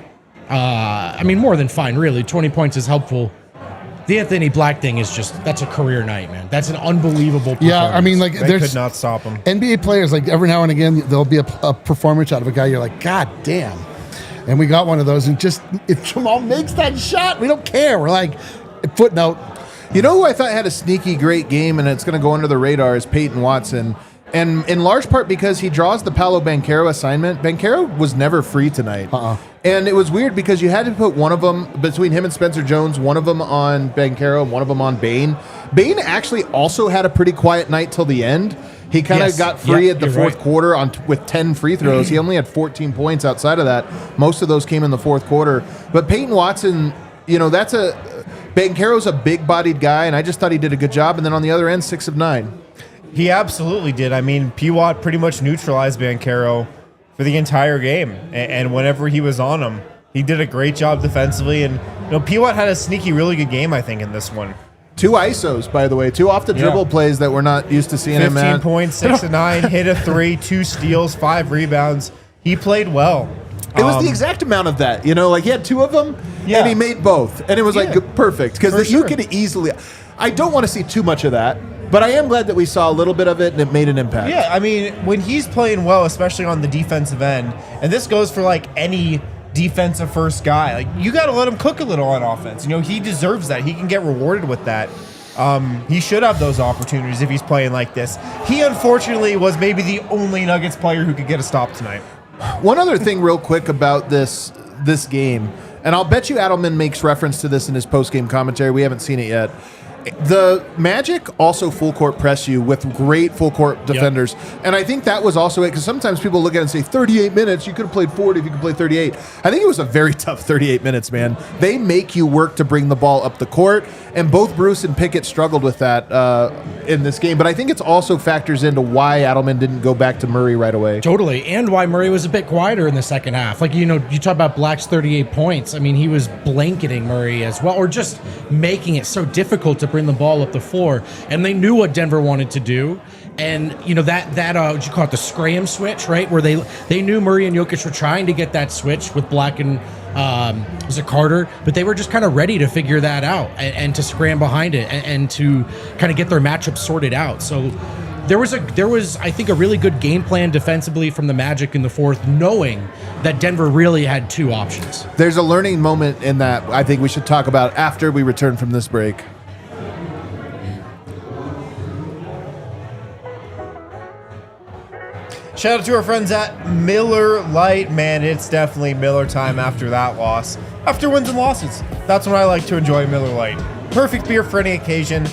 More than fine, really. 20 points is helpful. The Anthony Black thing is that's a career night, man. That's an unbelievable performance. Yeah, They there's could not stop him. NBA players, every now and again, there'll be a performance out of a guy. You're like, God damn. And we got one of those. And just, if Jamal makes that shot, we don't care. We're like, footnote. You know who I thought had a sneaky great game, and it's going to go under the radar, is Peyton Watson. And in large part because he draws the Paolo Banchero assignment. Banchero was never free tonight. And it was weird because you had to put one of them, between him and Spencer Jones, one of them on Banchero and one of them on Bane. Bane actually also had a pretty quiet night till the end. He kind of Yes. got free Yep, at the you're fourth right. quarter with 10 free throws. He only had 14 points outside of that. Most of those came in the fourth quarter. But Peyton Watson, Banchero's a big-bodied guy, and I just thought he did a good job. And then on the other end, 6 of 9. He absolutely did. PWat pretty much neutralized Banchero for the entire game. And whenever he was on him, he did a great job defensively. And PWat had a sneaky, really good game, I think, in this one. 2 ISOs, by the way. 2 off-the-dribble plays that we're not used to seeing him 15 at. points, 6 of 9, hit a 3, 2 steals, 5 rebounds. He played well. It was the exact amount of that. He had 2 of them, Yeah. and he made both. And it was Yeah. perfect. For Because you sure. could easily... I don't want to see too much of that, but I am glad that we saw a little bit of it and it made an impact. Yeah, when he's playing well, especially on the defensive end, and this goes for any defensive first guy. Like, you got to let him cook a little on offense. You know, he deserves that. He can get rewarded with that. He should have those opportunities if he's playing like this. He unfortunately was maybe the only Nuggets player who could get a stop tonight. One other thing real quick about this game, and I'll bet you Adelman makes reference to this in his post-game commentary. We haven't seen it yet. The Magic also full court press you with great full court defenders. And I think that was also it, because sometimes people look at it and say 38 minutes, you could have played 40 if you could play 38. I think it was a very tough 38 minutes, man. They make you work to bring the ball up the court, and both Bruce and Pickett struggled with that in this game. But I think it's also factors into why Adelman didn't go back to Murray right away. Totally, and why Murray was a bit quieter in the second half. Like, you know, you talk about Black's 38 points. I mean, he was blanketing Murray as well, or just making it so difficult to bring the ball up the floor. And they knew what Denver wanted to do. And, you know, that what you call it, the scram switch, right? Where they knew Murray and Jokic were trying to get that switch with Black and was it Carter? But they were just kind of ready to figure that out and to scram behind it and to kind of get their matchup sorted out. So there was, I think, a really good game plan defensively from the Magic in the fourth, knowing that Denver really had two options. There's a learning moment in that I think we should talk about after we return from this break. Shout out to our friends at Miller Lite. Man, it's definitely Miller time after that loss. After wins and losses, that's when I like to enjoy Miller Lite. Perfect beer for any occasion.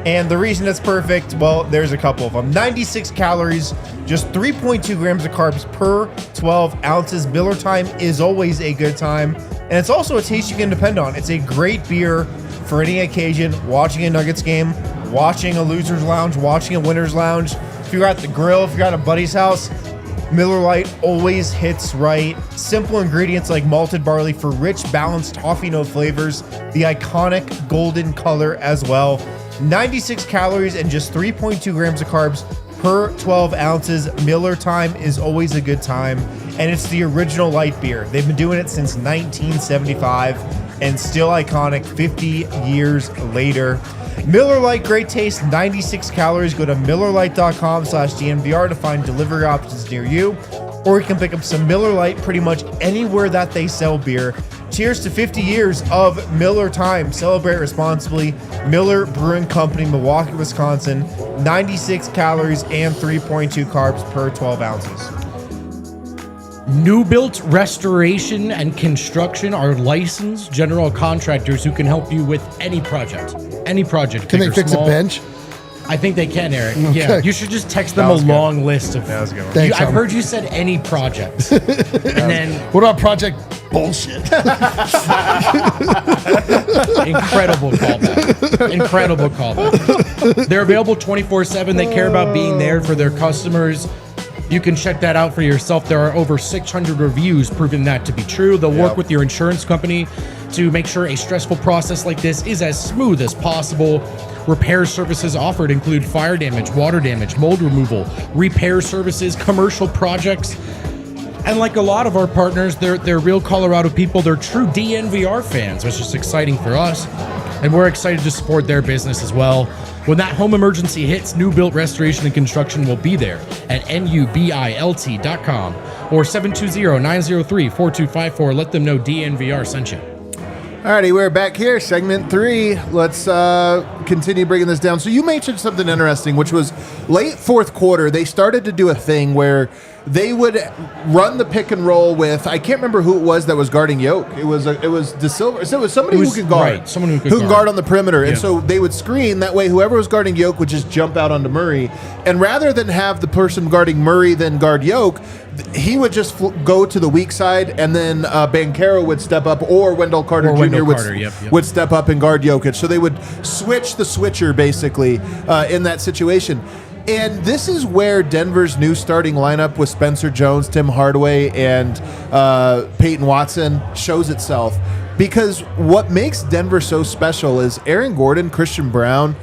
And the reason it's perfect, well, there's a couple of them. 96 calories, just 3.2 grams of carbs per 12 ounces. Miller time is always a good time. And it's also a taste you can depend on. It's a great beer for any occasion. Watching a Nuggets game, watching a loser's lounge, watching a winner's lounge. If you're at the grill, if you're at a buddy's house, Miller Lite always hits right. Simple ingredients like malted barley for rich, balanced toffee note flavors. The iconic golden color as well. 96 calories and just 3.2 grams of carbs per 12 ounces. Miller time is always a good time. And it's the original light beer. They've been doing it since 1975 and still iconic 50 years later. Miller Lite, great taste, 96 calories. Go to MillerLite.com/DNVR to find delivery options near you. Or you can pick up some Miller Lite pretty much anywhere that they sell beer. Cheers to 50 years of Miller time. Celebrate responsibly. Miller Brewing Company, Milwaukee, Wisconsin. 96 calories and 3.2 carbs per 12 ounces. New built restoration and construction are licensed general contractors who can help you with any project. Any project. Can they big or fix small. a bench? I think they can, Eric. Okay. Yeah, you should just text them a was good. long list of. That was a good one. Thanks, I've Tom. heard you said any project, and then What about Project Bullshit? incredible callback. Incredible callback. They're available 24/7. They care about being there for their customers. You can check that out for yourself. There are over 600 reviews proving that to be true. They'll work with your insurance company to make sure a stressful process like this is as smooth as possible. Repair services offered include fire damage, water damage, mold removal, repair services, commercial projects. And like a lot of our partners, they're real Colorado people. They're true DNVR fans, which is exciting for us. And we're excited to support their business as well. When that home emergency hits, New Built Restoration and Construction will be there at nubilt.com or 720-903-4254. Let them know DNVR sent you. Alrighty, we're back here, segment 3. Let's continue breaking this down. So you mentioned something interesting, which was late fourth quarter, they started to do a thing where they would run the pick and roll with, I can't remember who it was that was guarding Yoke. It was De Silva. So it was somebody who could guard. Right, someone who could guard on the perimeter. Yeah. And so they would screen. That way whoever was guarding Yoke would just jump out onto Murray. And rather than have the person guarding Murray then guard Yoke, he would just go to the weak side, and then Banchero would step up, or Wendell Carter Jr. would step up and guard Jokic. So they would switch the switcher, basically, in that situation. And this is where Denver's new starting lineup with Spencer Jones, Tim Hardaway, and Peyton Watson shows itself. Because what makes Denver so special is Aaron Gordon, Christian Brown,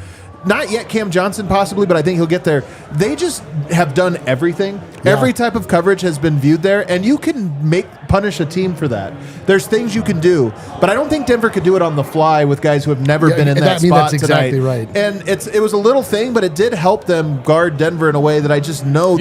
not yet Cam Johnson possibly, but I think he'll get there. They just have done everything. Yeah. Every type of coverage has been viewed there, and you can punish a team for that. There's things you can do, but I don't think Denver could do it on the fly with guys who have never been in that spot that's tonight. Exactly right. And it was a little thing, but it did help them guard Denver in a way that I just know.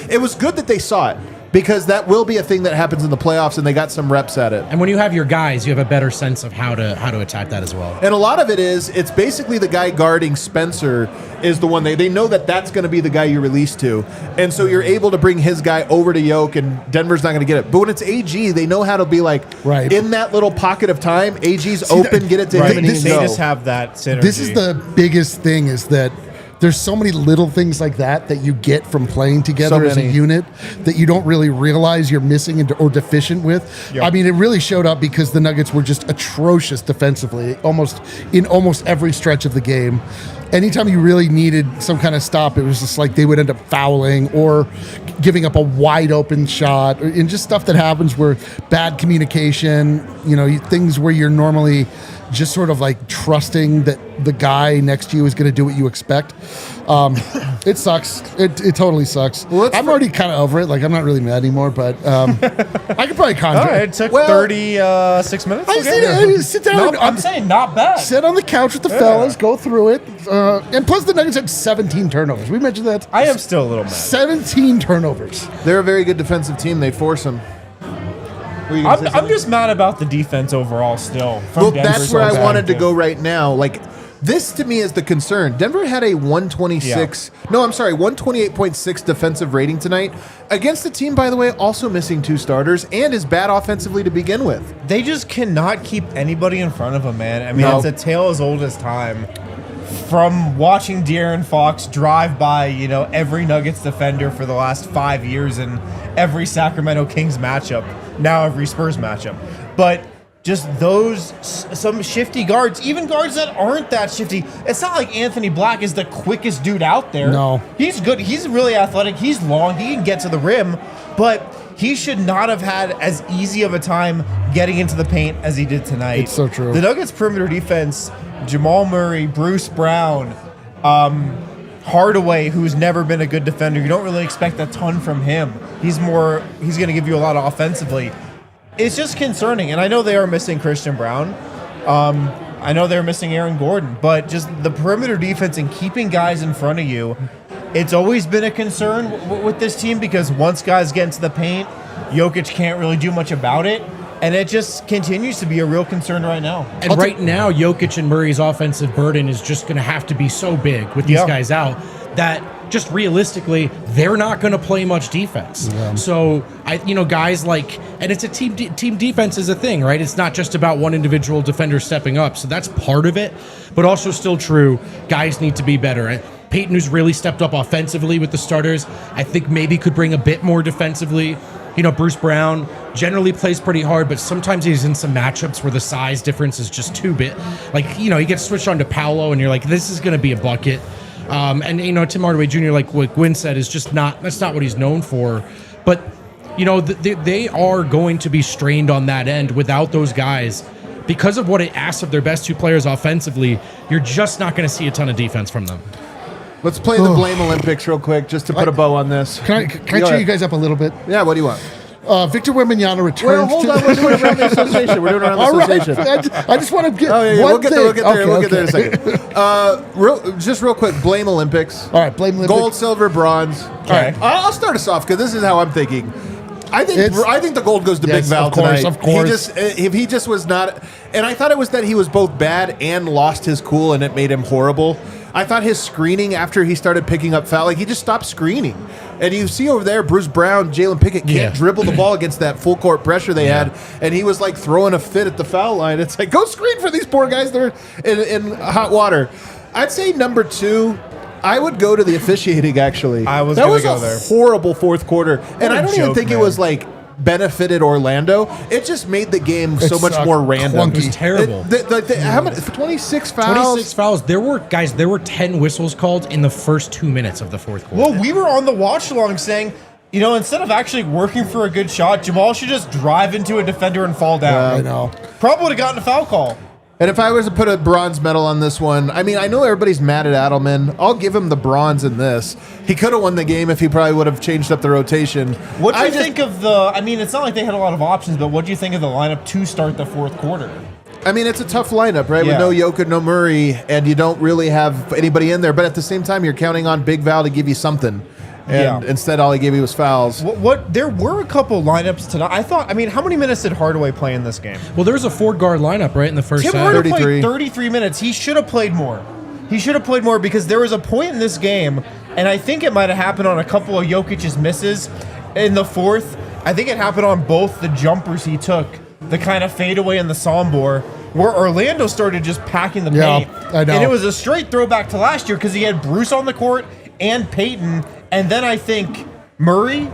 It was good that they saw it. because that will be a thing that happens in the playoffs, and they got some reps at it. And when you have your guys, you have a better sense of how to attack that as well. And a lot of it is, it's basically the guy guarding Spencer is the one they know that that's going to be the guy you release to. And so you're able to bring his guy over to Yoke, and Denver's not going to get it. But when it's AG, they know how to be like, Right. in that little pocket of time, AG's open, get it to him, and he They can go. just have that synergy. This is the biggest thing, is that there's so many little things like that you get from playing together as a many. unit that you don't really realize you're missing or deficient with. Yep. I mean, it really showed up because the Nuggets were just atrocious defensively, almost every stretch of the game. Anytime you really needed some kind of stop, it was just like they would end up fouling or giving up a wide open shot, and just stuff that happens where bad communication, things where you're normally just sort of like trusting that the guy next to you is going to do what you expect. It sucks. It totally sucks. Well, I'm already kind of over it. Like, I'm not really mad anymore, but I could probably conjure. All right, it took Well, 36 minutes. I Okay. sit down. No, I'm saying not bad. Sit on the couch with the fellas, go through it. And plus, the Nuggets had 17 turnovers. We mentioned that. I am still a little mad. 17 turnovers. They're a very good defensive team. They force him. Were you gonna say I'm something? just mad about the defense overall still. From Well, Denver that's where I so wanted to bad. go right now. Like, this to me is the concern. Denver had a 128.6 defensive rating tonight against the team, by the way, also missing 2 starters and is bad offensively to begin with. They just cannot keep anybody in front of them, man. I mean, No. it's a tale as old as time. From watching De'Aaron Fox drive by, every Nuggets defender for the last 5 years in every Sacramento Kings matchup, now every Spurs matchup. But just some shifty guards, even guards that aren't that shifty. It's not like Anthony Black is the quickest dude out there. No. He's good. He's really athletic. He's long. He can get to the rim, but he should not have had as easy of a time getting into the paint as he did tonight. It's so true. The Nuggets perimeter defense, Jamal Murray, Bruce Brown, Hardaway, who's never been a good defender. You don't really expect a ton from him. He's going to give you a lot offensively. It's just concerning, and I know they are missing Christian Brown. I know they're missing Aaron Gordon, but just the perimeter defense and keeping guys in front of you, it's always been a concern with this team because once guys get into the paint, Jokic can't really do much about it, and it just continues to be a real concern right now. And right now, Jokic and Murray's offensive burden is just going to have to be so big with these guys out that just realistically, they're not going to play much defense. Yeah. So, guys like, and it's a team defense is a thing, right? It's not just about one individual defender stepping up. So that's part of it, but also still true. Guys need to be better. Peyton, who's really stepped up offensively with the starters, I think maybe could bring a bit more defensively. Bruce Brown generally plays pretty hard, but sometimes he's in some matchups where the size difference is just too big. Like, he gets switched on to Paolo, and you're like, this is going to be a bucket. And Tim Hardaway Jr., like what Gwynn said, is just that's not what he's known for. But they are going to be strained on that end without those guys because of what it asks of their best 2 players offensively. You're just not going to see a ton of defense from them. Let's play the Blame Olympics real quick, just to put a bow on this. Can I cheer you guys up a little bit? Yeah, what do you want? Victor Wembanyama returns. Well, hold on. We're doing around the association. We're doing around the All right. association. I just want to get. Oh, yeah, one we'll get there. We'll get there. thing. We'll get there in a second. Just real quick, Blame Olympics. All right, blame Olympics. Gold, silver, bronze. Okay. All right, I'll start us off because this is how I'm thinking. I think the gold goes to Yes, Big Val of course, tonight. of course. If he just was not, and I thought it was that he was both bad and lost his cool, and it made him horrible. I thought his screening after he started picking up foul, he just stopped screening. And you see over there, Bruce Brown, Jalen Pickett can't dribble the ball against that full court pressure they had, and he was like throwing a fit at the foul line. It's like, go screen for these poor guys that are in hot water. I'd say number 2. I would go to the officiating, actually. That was a horrible fourth quarter. And I don't even think it was like benefited Orlando. It just made the game so much more random. clunky. It was terrible. How many? 26 fouls? 26 fouls. There were 10 whistles called in the first 2 minutes of the fourth quarter. Well, we were on the watch along saying, instead of actually working for a good shot, Jamal should just drive into a defender and fall down. I know. Probably would have gotten a foul call. And if I was to put a bronze medal on this one, I mean, I know everybody's mad at Adelman. I'll give him the bronze in this. He could have won the game if he probably would have changed up the rotation. What do you think of it's not like they had a lot of options, but what do you think of the lineup to start the fourth quarter? I mean, it's a tough lineup, right? Yeah. With no Jokic, no Murray, and you don't really have anybody in there. But at the same time, you're counting on Big Val to give you something. And instead, all he gave me was fouls. What? There were a couple lineups tonight. I mean, how many minutes did Hardaway play in this game? Well, there was a 4-guard lineup right in the first Tim half. Hardaway 33. played 33 minutes. He should have played more. He should have played more because there was a point in this game, and I think it might have happened on a couple of Jokic's misses in the fourth. I think it happened on both the jumpers he took, the kind of fadeaway and the Sombor, where Orlando started just packing the paint. I know. And it was a straight throwback to last year because he had Bruce on the court and Peyton, and then I think Murray.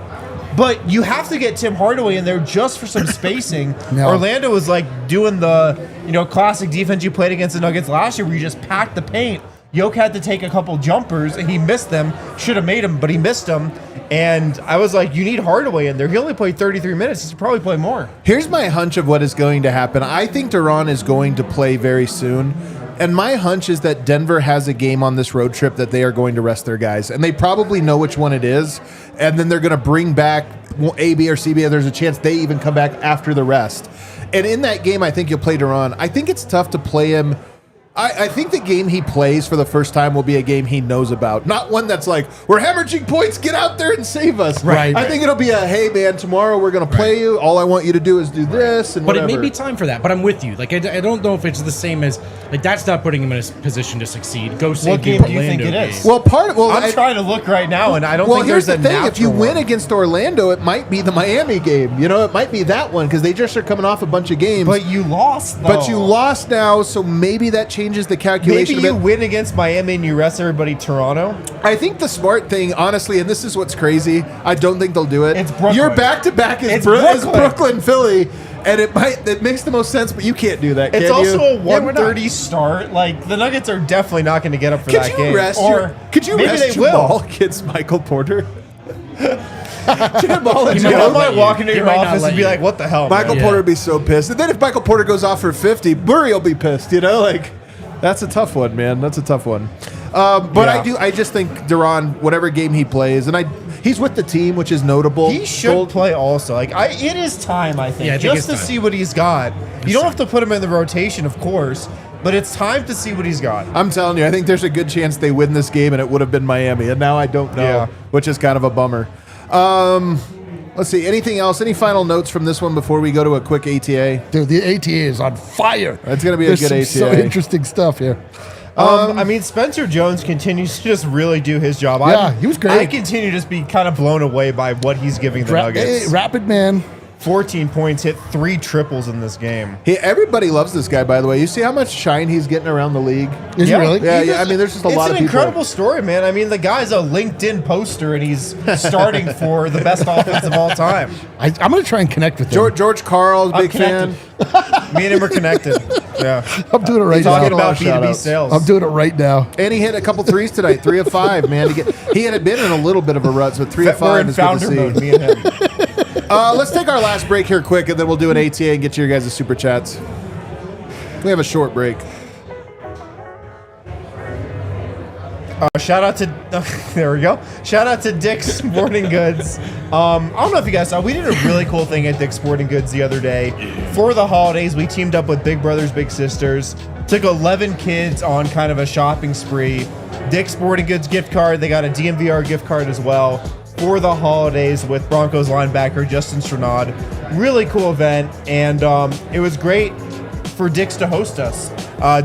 But you have to get Tim Hardaway in there just for some spacing. No. Orlando was like doing the classic defense you played against the Nuggets last year where you just packed the paint. Yoke had to take a couple jumpers, and he missed them. Should have made them, but he missed them. And I was like, you need Hardaway in there. He only played 33 minutes. He should probably play more. Here's my hunch of what is going to happen. I think Duran is going to play very soon. And my hunch is that Denver has a game on this road trip that they are going to rest their guys. And they probably know which one it is. And then they're going to bring back A, B, or C, B. There's a chance they even come back after the rest. And in that game, I think you'll play Duran. I think it's tough to play him. I think the game he plays for the first time will be a game he knows about. Not one that's like, we're hemorrhaging points, get out there and save us. Right. I think it'll be a, hey, man, tomorrow we're going to play you. All I want you to do is do this and But whatever. it may be time for that. But I'm with you. Like, I don't know if it's the same as, like, that's not putting him in a position to succeed. Go save What the game do you think Orlando it game. is? Well, I'm trying to look right now, and I don't Well, think here's there's the a thing. If you natural win one. against Orlando, it might be the Miami game. You know, it might be that one because they just are coming off a bunch of games. But you lost, though. But you lost now, so maybe that changes the calculation Maybe a you bit. win against Miami and you rest everybody Toronto. I think the smart thing, honestly, and this is what's crazy, I don't think they'll do it. It's Brooklyn. Your back-to-back is It's Brooklyn, Philly, and it makes the most sense, but you can't do that, It's can also you? a 1:30 start. Like, the Nuggets are definitely not going to get up for Could that you game. rest Maybe they Jamal will. against Michael Porter? Jamal and Jamal Joe. might walk into He your might not office let and be you. like, what the hell, Michael man? Porter would be so pissed. And then if Michael Porter goes off for 50, Murray will be pissed, you know? Like, that's a tough one, man. That's a tough one. But I just think Duran, whatever game he plays, and he's with the team, which is notable. He should play also. Like, it is time, I think, Yeah, I think just it's to time. see what he's got. You don't have to put him in the rotation, of course, but it's time to see what he's got. I'm telling you, I think there's a good chance they win this game, and it would have been Miami. And now I don't know, Yeah. which is kind of a bummer. Let's see. Anything else? Any final notes from this one before we go to a quick ATA? Dude, the ATA is on fire. It's gonna be a There's good some ATA. So interesting stuff here. I mean, Spencer Jones continues to just really do his job. Yeah, he was great. I continue to just be kind of blown away by what he's giving the Nuggets. Rapid man. 14 points, hit 3 triples in this game. Everybody loves this guy, by the way. You see how much shine he's getting around the league? Is he really? Yeah. I mean, there's just a lot of It's people. an incredible story, man. I mean, the guy's a LinkedIn poster, and he's starting for the best offense of all time. I'm going to try and connect with him. George Carl, big fan. Me and him are connected. Yeah. I'm doing it right Talking now. about Shout B2B outs. sales. I'm doing it right now. And he hit a couple threes tonight, 3 of 5, man. He had been in a little bit of a rut, so 3 of We're 5 in is good to founder see. mode, me and him. Let's take our last break here quick, and then we'll do an ATA and get you guys' super chats. We have a short break. Shout out to there we go. Shout out to Dick's Sporting Goods. I don't know if you guys saw, we did a really cool thing at Dick's Sporting Goods the other day. For the holidays, we teamed up with Big Brothers Big Sisters. Took 11 kids on kind of a shopping spree. Dick's Sporting Goods gift card. They got a DNVR gift card as well for the holidays with Broncos linebacker Justin Strnad. Really cool event, and it was great for Dick's to host us.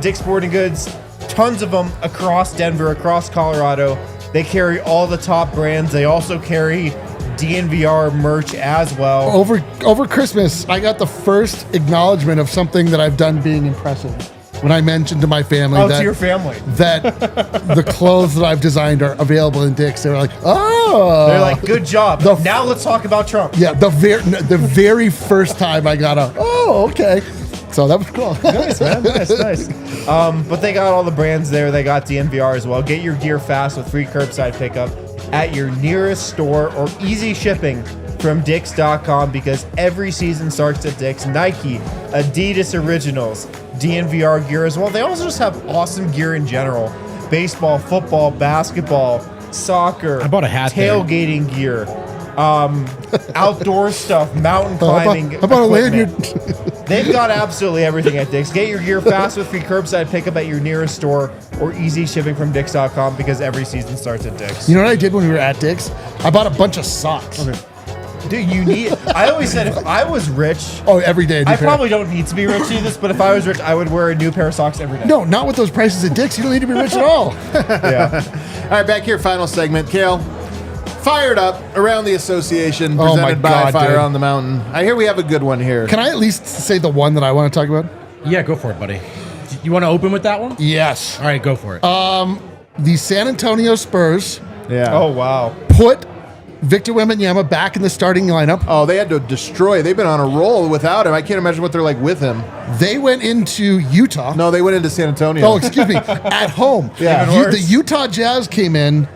Dick's Sporting Goods, tons of them across Denver, across Colorado. They carry all the top brands. They also carry DNVR merch as well. Over Christmas, I got the first acknowledgement of something that I've done being impressive. When I mentioned to my family Oh, to your family. that the clothes that I've designed are available in Dick's, they were like, "Oh!" They're like, good job. Now let's talk about Trump. "Yeah." The very first time I got a, "Oh, okay." So that was cool. Nice, man. Nice. But they got all the brands there. They got DNVR as well. Get your gear fast with free curbside pickup at your nearest store or easy shipping from Dicks.com, because every season starts at Dick's. Nike, Adidas Originals, DNVR gear as well. They also just have awesome gear in general. Baseball, football, basketball, soccer. I bought a hat there. tailgating gear. outdoor stuff, mountain How climbing. about a lanyard? equipment. They've got absolutely everything at Dick's. Get your gear fast with free curbside pickup at your nearest store or easy shipping from Dicks.com because every season starts at Dick's. You know what I did when we were at Dick's? I bought a bunch of socks. Dude, you need. I always said if I was rich, Oh, every day. a new I pair. probably don't need to be rich to do this, but if I was rich, I would wear a new pair of socks every day. No, not with those prices at Dick's. You don't need to be rich at all. Yeah. All right, back here, final segment. Kale, fired up around the association Oh, presented my by God, Fire dude. on the Mountain. I hear we have a good one here. Can I at least say the one that I want to talk about? Yeah, go for it, buddy. You want to open with that one? Yes. All right, go for it. The San Antonio Spurs Yeah. Oh wow. put Victor Wembanyama back in the starting lineup. Oh, they had to destroy. They've been on a roll without him. I can't imagine what they're like with him. They went into Utah. No, they went into San Antonio. Oh, excuse me. At home. Yeah. Even worse. The Utah Jazz came in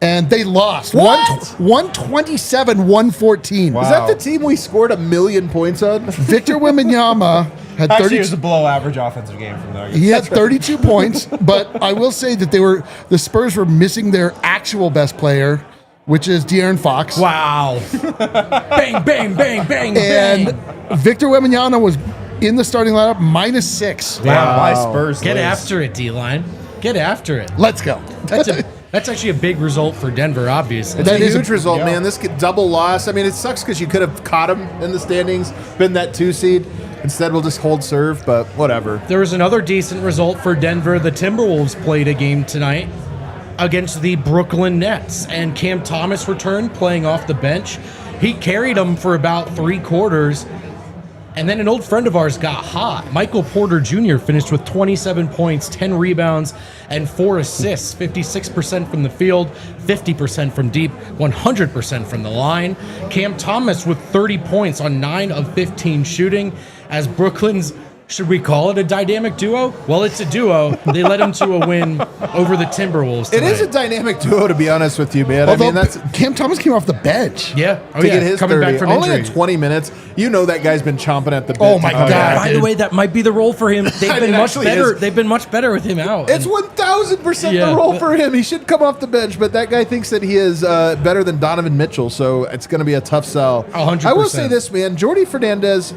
and they lost. What? 127-114. Wow. Is that the team we scored 1,000,000 points on? Victor Wembanyama had Actually, 30. it was a below average offensive game from the Nuggets. He had 32 points, but I will say that the Spurs were missing their actual best player, which is De'Aaron Fox. wow. Bang, bang, bang, bang, And bang. Victor Wembanyama was in the starting lineup -6. Damn, my Spurs. Get lose. after it, D-line. Get after it. Let's go. That's actually a big result for Denver, obviously. It's That a is a- huge result, yeah. man. This double loss. I mean, it sucks because you could have caught him in the standings, been that 2 seed. Instead, we'll just hold serve, but whatever. There was another decent result for Denver. The Timberwolves played a game tonight against the Brooklyn Nets, and Cam Thomas returned playing off the bench. He carried them for about 3 quarters, and then an old friend of ours got hot. Michael Porter Jr. finished with 27 points, 10 rebounds, and 4 assists, 56% from the field, 50% from deep, 100% from the line. Cam Thomas with 30 points on 9 of 15 shooting as Brooklyn's, should we call it a dynamic duo? Well, it's a duo. They led him to a win over the Timberwolves It tonight. is a dynamic duo, to be honest with you, man. Although I mean, that's Cam Thomas came off the bench. Yeah. Oh, to yeah. get his Coming 30. back from Only injury. in 20 minutes. You know that guy's been chomping at the bit. Oh, my to come God. back. By the way, that might be the role for him. They've been It much actually better. is. They've been much better with him out. It's And 1,000% Yeah. the role for him. He should come off the bench, but that guy thinks that he is better than Donovan Mitchell, so it's going to be a tough sell. 100%. I will say this, man. Jordy Fernandez,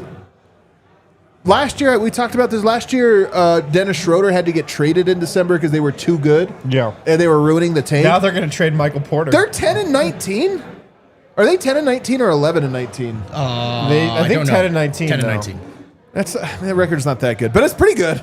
last year, we talked about this. Last year, Dennis Schroeder had to get traded in December because they were too good. Yeah. And they were ruining the tank. Now they're going to trade Michael Porter. They're 10-19? Are they 10-19 or 11-19? I think don't know. 10 and 19. 10 and now. 19. That's the record's not that good, but it's pretty good.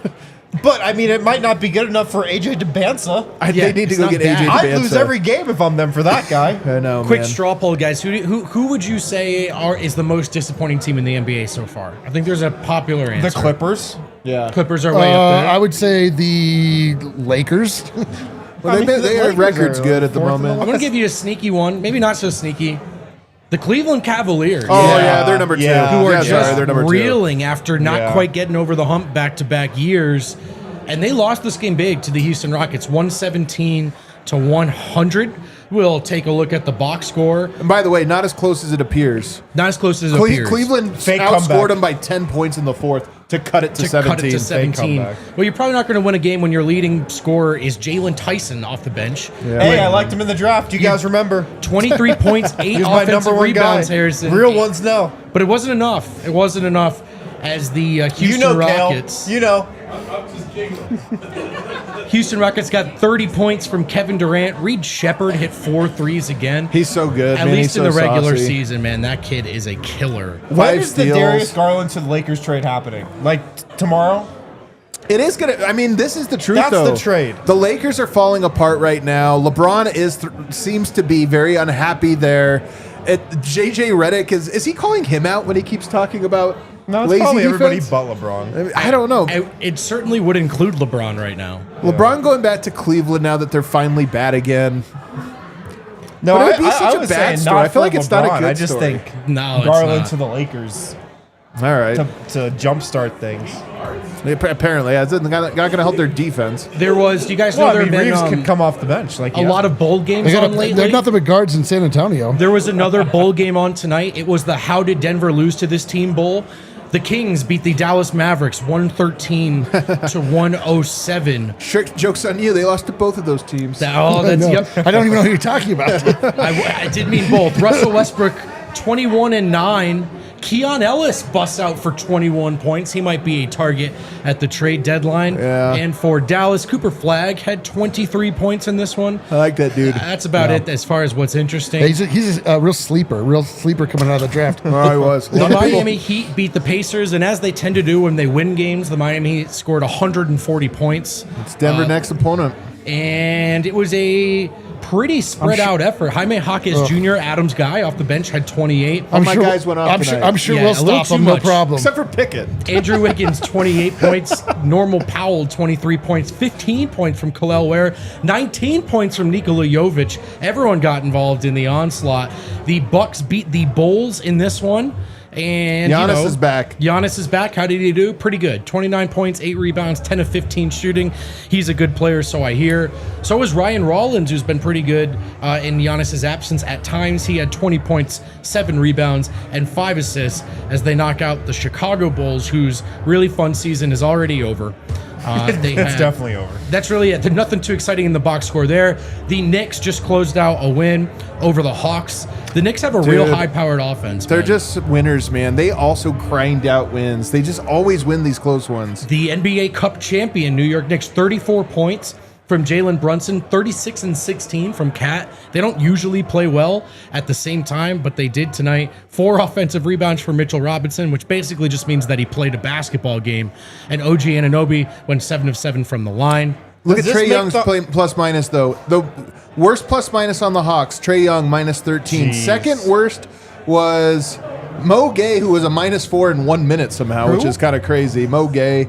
But I mean, it might not be good enough for AJ DeBansa. They need to it's go not get bad. AJ I'd DeBansa. lose every game if I'm them for that guy. I know, Quick man. straw poll, guys. Who would you say is the most disappointing team in the NBA so far? I think there's a popular The answer. Clippers. Yeah. Clippers are way up there. I would say the Lakers. Well, the their Lakers record's are, good at the fourth in the moment. I'm gonna give you a sneaky one. Maybe not so sneaky. The Cleveland Cavaliers. Oh, yeah, they're number 2. Yeah. who are Yeah, just sorry, they're number 2. reeling after not Yeah. quite getting over the hump back-to-back years. And they lost this game big to the Houston Rockets, 117-100. We'll take a look at the box score. And by the way, not as close as it appears. Not as close as it appears. Cleveland Fake outscored comeback. them by 10 points in the fourth to cut it to to 17. cut it to 17. comeback. Well, you're probably not going to win a game when your leading scorer is Jalen Tyson off the bench. Hey, I liked him in the draft. You guys remember? 23 points, 8 He was my offensive number 1 rebounds, guy. Harrison. Real ones know. But it wasn't enough. It wasn't enough as the Houston You know, Rockets. Kale. You know. Houston Rockets got 30 points from Kevin Durant. Reed Shepard hit 4 threes again. He's so good, At man. least He's in so the regular saucy. season, man. That kid is a killer. When 5 is the steals. Darius Garland to the Lakers trade happening? Like tomorrow? It is going to, I mean, this is the truth, That's though. the trade. The Lakers are falling apart right now. LeBron seems to be very unhappy there. JJ Redick, is he calling him out when he keeps talking about No, it's lazy probably everybody defense? but LeBron. I don't know. It certainly would include LeBron right now. LeBron going back to Cleveland now that they're finally bad again. No, But it would be such a was bad saying story. not I feel for like it's not a LeBron. good I just story. think No, it's Garland not. to the Lakers All right. to jumpstart things. Apparently, that's not going to help their defense. There was, you guys know Well, there I have mean, been Reeves could come off the bench. Like a lot of bowl games on They're lately. nothing but guards in San Antonio. There was another bowl game on tonight. It was the How Did Denver Lose to This Team Bowl. The Kings beat the Dallas Mavericks 113 to 107. Joke's on you. They lost to both of those teams. Yep. I don't even know who you're talking about. I did mean both. Russell Westbrook, 21 and 9. Keon Ellis busts out for 21 points. He might be a target at the trade deadline. Yeah. And for Dallas, Cooper Flagg had 23 points in this one. I like that dude. That's about it as far as what's interesting. He's a real sleeper coming out of the draft. Oh, he was. The Miami Heat beat the Pacers, and as they tend to do when they win games, the Miami Heat scored 140 points. It's Denver's next opponent. And it was a pretty spread out effort. Jaime Jaquez Jr., Adams guy off the bench, had 28. All my guys went off tonight. I'm sure Yeah, we'll a little stop too him, no much. problem. Except for Pickett. Andrew Wiggins, 28 points. Normal Powell, 23 points. 15 points from Kel'el Ware. 19 points from Nikola Jokic. Everyone got involved in the onslaught. The Bucks beat the Bulls in this one. And Giannis is back. Giannis is back. How did he do? Pretty good. 29 points, 8 rebounds, 10 of 15 shooting. He's a good player, so I hear. So is Ryan Rollins, who's been pretty good in Giannis's absence at times. He had 20 points, 7 rebounds, and 5 assists as they knock out the Chicago Bulls, whose really fun season is already over. It's definitely over. That's really it. There's nothing too exciting in the box score there. The Knicks just closed out a win over the Hawks. The Knicks have a real high-powered offense. They're man. just winners, man. They also grind out wins. They just always win these close ones. The NBA Cup champion, New York Knicks, 34 points from Jalen Brunson, 36 and 16 from Cat. They don't usually play well at the same time, but they did tonight. 4 offensive rebounds for Mitchell Robinson, which basically just means that he played a basketball game. And OG Anunoby went 7 of 7 from the line. Look at Does this Trae make Young's the- plus minus, though. The worst plus minus on the Hawks, Trae Young, minus 13. Jeez. Second worst was Mo Gay, who was a minus 4 in 1 minute somehow, which is kind of crazy. Mo Gay.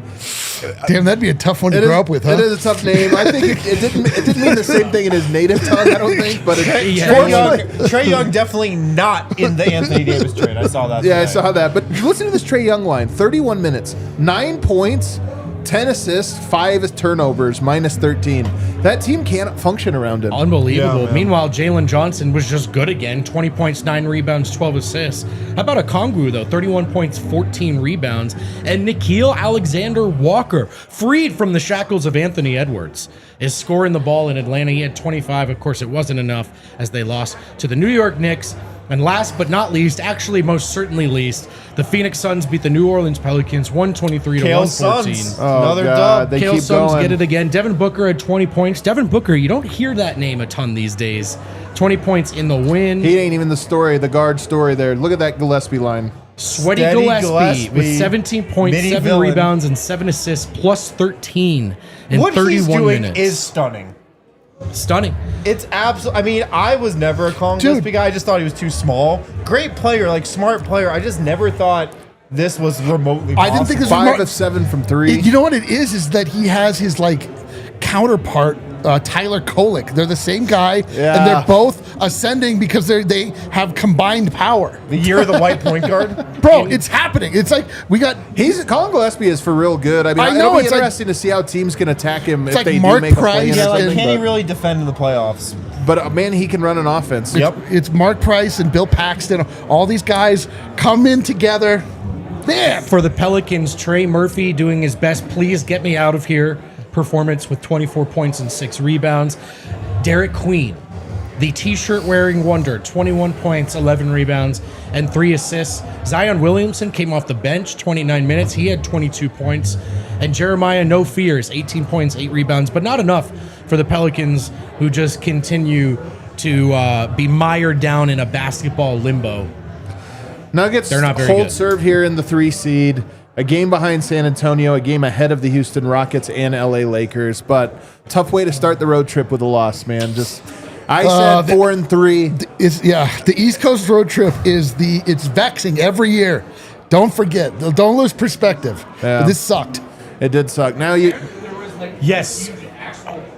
Damn, that'd be a tough one to grow up with, huh? It is a tough name. I think it didn't mean the same thing in his native tongue, I don't think, but Trae Young definitely not in the Anthony Davis trade. I saw that. Yeah, I tonight. saw that. But listen to this Trae Young line. 31 minutes, 9 points, 10 assists, 5 turnovers, minus 13. That team can't function around him. Unbelievable. Yeah, man. Meanwhile, Jalen Johnson was just good again. 20 points, 9 rebounds, 12 assists. How about Okongwu, though? 31 points, 14 rebounds. And Nikhil Alexander-Walker, freed from the shackles of Anthony Edwards, is scoring the ball in Atlanta. He had 25. Of course, it wasn't enough as they lost to the New York Knicks. And last but not least, actually most certainly least, the Phoenix Suns beat the New Orleans Pelicans 123 to Kale 114. Suns. Oh, Another God, dub. they Kale keep Suns going. get it again. Devin Booker had 20 points. Devin Booker, you don't hear that name a ton these days. 20 points in the win. He ain't even the guard story there. Look at that Gillespie line. Sweaty Steady Gillespie with Gillespie. 17 points, Mini 7 villain. rebounds, and 7 assists, plus 13 in What 31 he's doing minutes. is stunning. Stunning. It's absolutely. I mean, I was never a Colin Gillespie guy. I just thought he was too small. Great player, like smart player. I just never thought this was remotely possible. I didn't think this was 5 more- of 7 from 3. You know what it is that he has his like counterpart, Tyler Kolek. They're the same guy, Yeah. and they're both ascending because they have combined power. the year of the white point guard. Bro, it's happening. It's like we got. Colin Gillespie is for real good. I mean, I know, it'll be it's like- interesting to see how teams can attack him if like they Mark do make a play in Price or Yeah, like something, can he but- really defend in the playoffs? But man, he can run an offense. Yep. It's Mark Price and Bill Paxton. All these guys come in together. Man, For the Pelicans, Trey Murphy doing his best, please get me out of here performance with 24 points and 6 rebounds. Derek Queen, the t-shirt wearing wonder, 21 points, 11 rebounds, and 3 assists. Zion Williamson came off the bench, 29 minutes. He had 22 points. And Jeremiah No Fears, 18 points, 8 rebounds, but not enough for the Pelicans, who just continue to be mired down in a basketball limbo. Nuggets They're not very hold good. serve here in the 3 seed. A game behind San Antonio, a game ahead of the Houston Rockets and LA Lakers. But tough way to start the road trip with a loss, man. I said 4 and 3. the East Coast road trip it's vexing every year. Don't forget. Don't lose perspective. Yeah. This sucked. It did suck. Now Yes.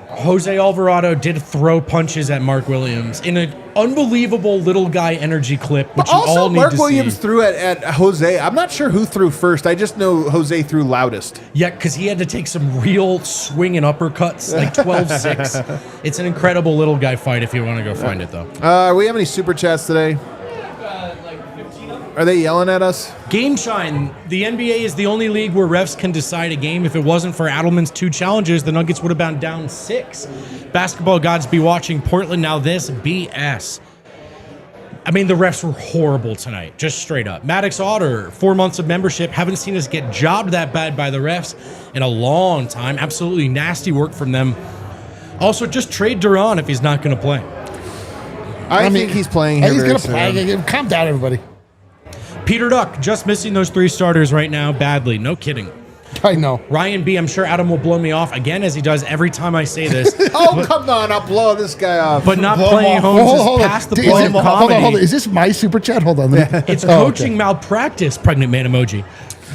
Jose Alvarado did throw punches at Mark Williams in an unbelievable little guy energy clip, which But you all also, need Mark to Williams see. threw at Jose. I'm not sure who threw first. I just know Jose threw loudest. Yeah, because he had to take some real swinging uppercuts, like 12-6. It's an incredible little guy fight if you want to go find it, though. We have any super chats today? Are they yelling at us? Game shine. The NBA is the only league where refs can decide a game. If it wasn't for Adelman's 2 challenges, the Nuggets would have been down 6. Basketball gods be watching Portland. Now this BS. I mean, the refs were horrible tonight, just straight up. Maddox Otter, 4 months of membership. Haven't seen us get jobbed that bad by the refs in a long time. Absolutely nasty work from them. Also, just trade Duran if he's not going to play. I think he's playing here He's very going to play. soon. Calm down, everybody. Peter Duck, just missing those 3 starters right now badly. No kidding. I know. Ryan B, I'm sure Adam will blow me off again, as he does every time I say this. Oh, come on. I'll blow this guy off. But not Blow him playing off. Holmes is past the Is point it- of hold comedy. on. Is this my super chat? Hold on. It's coaching malpractice, pregnant man emoji.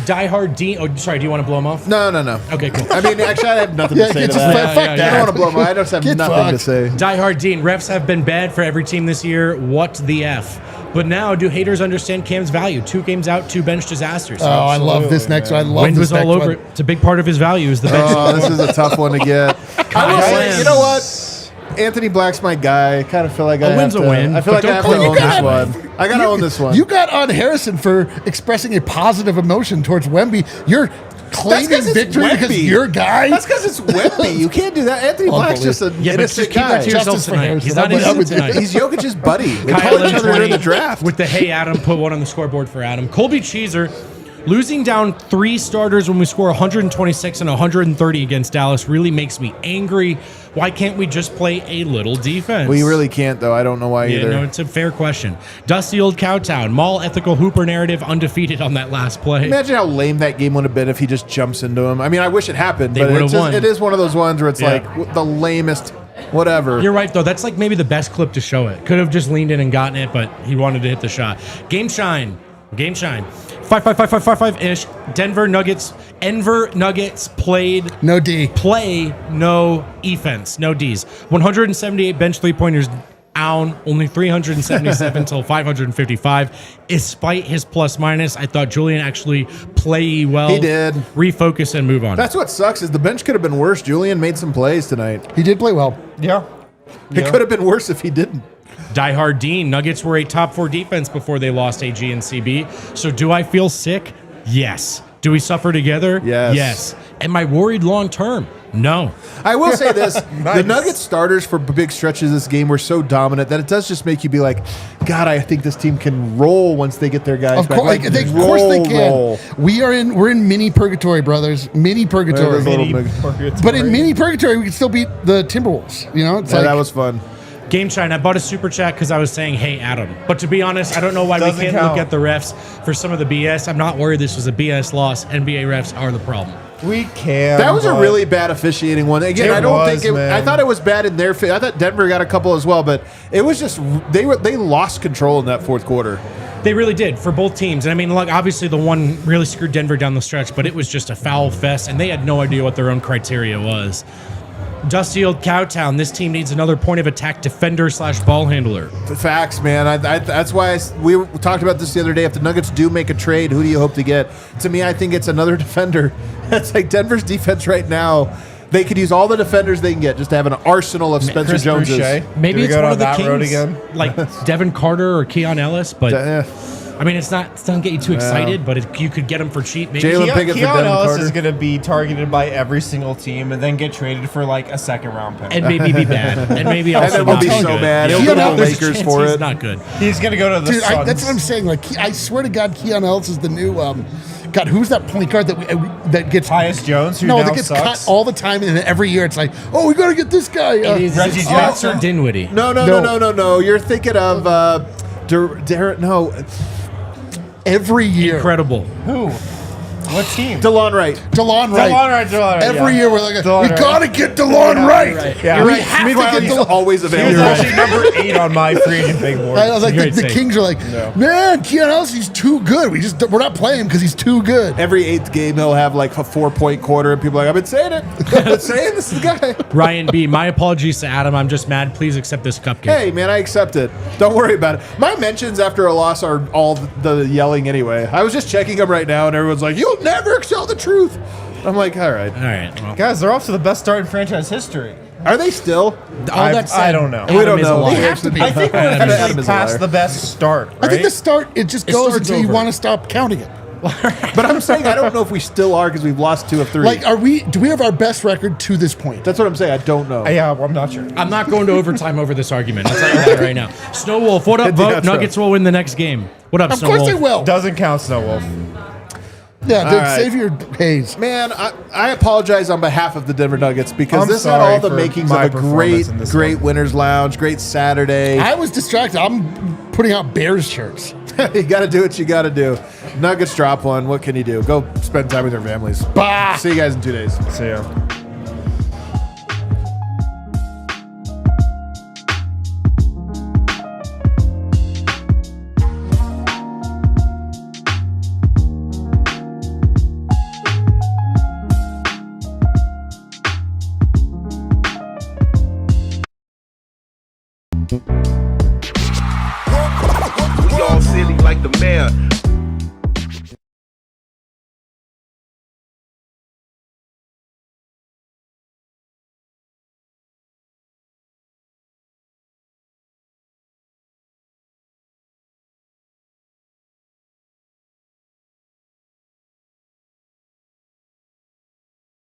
Die Hard Dean. Oh, sorry, do you want to blow him off? No. Okay, cool. I mean, actually, I have nothing Yeah, to say to just that. fuck yeah, that. I don't want to blow him off. I just have Get nothing to fucked. say. Die Hard Dean. Refs have been bad for every team this year. What the F? But now, do haters understand Cam's value? 2 games out, 2 bench disasters. Oh, I love this next one. I love Wind this was next all over one. it. It's a big part of his value is the bench. Oh, this is a tough one to get. I will say, Lance. you know what? Anthony Black's my guy. I kind of feel like I have win's to. a win, I feel but like I have don't to call own it this that. one. I got to own this one. You got on Harrison for expressing a positive emotion towards Wemby. You're claiming 'cause it's victory because Wemby. your guy. That's because it's Wemby. You can't do that. Anthony Black's just an Yeah, but just innocent keep that guy. to yourself Justice for tonight. Harrison. He's not I'm with innocent you. tonight. He's Jokic's buddy. They Kyle call each in other in 20 the draft. With the Hey Adam, put one on the scoreboard for Adam. Colby Cheeser, losing down 3 starters when we score 126 and 130 against Dallas really makes me angry. Why can't we just play a little defense? We really can't, though. I don't know why Yeah, either. no, it's a fair question. Dusty old Cowtown, Mall ethical hooper narrative, undefeated on that last play. Imagine how lame that game would have been if he just jumps into him. I mean, I wish it happened, They but would it's have just, won. it is one of those ones where it's Yeah. like the lamest whatever. You're right, though. That's like maybe the best clip to show it. Could have just leaned in and gotten it, but he wanted to hit the shot. Game shine. 5-5-5-5-5-5-ish. Denver Nuggets played No D. no offense, no Ds. 178 bench 3-pointers down, only 377 until 555. Despite his plus minus, I thought Julian actually played well. He did. Refocus and move on. That's what sucks is the bench could have been worse. Julian made some plays tonight. He did play well. Yeah. It could have been worse if he didn't. Die Hard Dean, Nuggets were a top 4 defense before they lost AG and CB. So do I feel sick? Yes. Do we suffer together? Yes. Yes. Am I worried long term? No. I will say this: the Nice. Nuggets starters for big stretches of this game were so dominant that it does just make you be like, God, I think this team can roll once they get their guys Of back. course, Like, of course they can. roll. We're in mini purgatory, brothers. Mini purgatory. There's a little Mini bit. purgatory. But in mini purgatory, we can still beat the Timberwolves. You know, it's Yeah, like that was fun. Game Shine, I bought a super chat because I was saying, hey, Adam. But to be honest, I don't know why we Doesn't can't count. look at the refs for some of the BS. I'm not worried this was a BS loss. NBA refs are the problem. We can. That was a but- really bad officiating one. Again, It I don't was, think it. man. I thought it was bad in their. I thought Denver got a couple as well, but it was just they lost control in that fourth quarter. They really did for both teams. And I mean, look, obviously the one really screwed Denver down the stretch, but it was just a foul fest, and they had no idea what their own criteria was. Dusty old Cowtown, this team needs another point of attack defender / ball handler. The facts, man. That's why we talked about this the other day. If the Nuggets do make a trade, who do you hope to get? To me, I think it's another defender. It's like Denver's defense right now. They could use all the defenders they can get just to have an arsenal of Spencer Chris Joneses. Boucher. Maybe Do we it's go one down of the that Kings, road again? like Devin Carter or Keon Ellis, but Yeah. I mean, it doesn't get you too excited, but you could get them for cheap. Maybe Jalen Pickett for Keon Devin Ellis Carter. is going to be targeted by every single team and then get traded for like a second-round pick. and maybe be bad, and maybe also then we'll not be good. so mad. He'll He'll go go to to the Lakers for he's it. not good. He's going to go to the Dude, Suns. that's what I'm saying. Like, I swear to God, Keon Ellis is the new. God, who's that point guard that gets Tyus Jones, who no, now that gets sucks. cut all the time, and then every year it's like, oh, we got to get this guy. It is Reggie Spencer Jackson? Dinwiddie. No. You're thinking of Derek. No, every year. Incredible. Who? What team? DeLon Wright. DeLon Wright. DeLon Wright. Every yeah. year we're like, DeLon we Wright. got to get DeLon Wright. Yeah. We You're right. have Meanwhile, to get he's DeLon. always He was available. actually number 8 on my free agent big board. I was like, Great the save. Kings are like, man, Keon Ellis, he's too good. We're not playing him because he's too good. Every 8th game, he'll have like a 4-point quarter, and people are like, I've been saying it. I've been saying this is the guy. Ryan B, my apologies to Adam. I'm just mad. Please accept this cupcake. Hey, man, I accept it. Don't worry about it. My mentions after a loss are all the yelling anyway. I was just checking them right now, and everyone's like, you'll never tell the truth. I'm like, all right. All right. Well, Guys, they're off to the best start in franchise history. Are they still? All that said, I don't know. Adam We don't is a know. liar. They have to be. I think we're Adam is officially a liar. past the best start, right? I think the start, it just goes starts until you over. want to stop counting it. But I'm saying I don't know if we still are because we've lost 2 of 3. Like, do we have our best record to this point? That's what I'm saying. I don't know. Yeah, well, I'm not sure. I'm not going to overtime over this argument. I'll tell you that right now. Snow Wolf, what up, Yeah, Vogt? that's right. Nuggets will win the next game. What up, Of Snow course Wolf? they will. Doesn't count, Snow Wolf. Yeah, dude, right. save your Hayes. Man, I apologize on behalf of the Denver Nuggets because I'm this had all sorry the for makings my of a performance in this great one. winners lounge, great Saturday. I was distracted. I'm putting out Bears shirts. You got to do what you got to do. Nuggets drop one. What can you do? Go spend time with your families. Bah! See you guys in 2 days. See ya.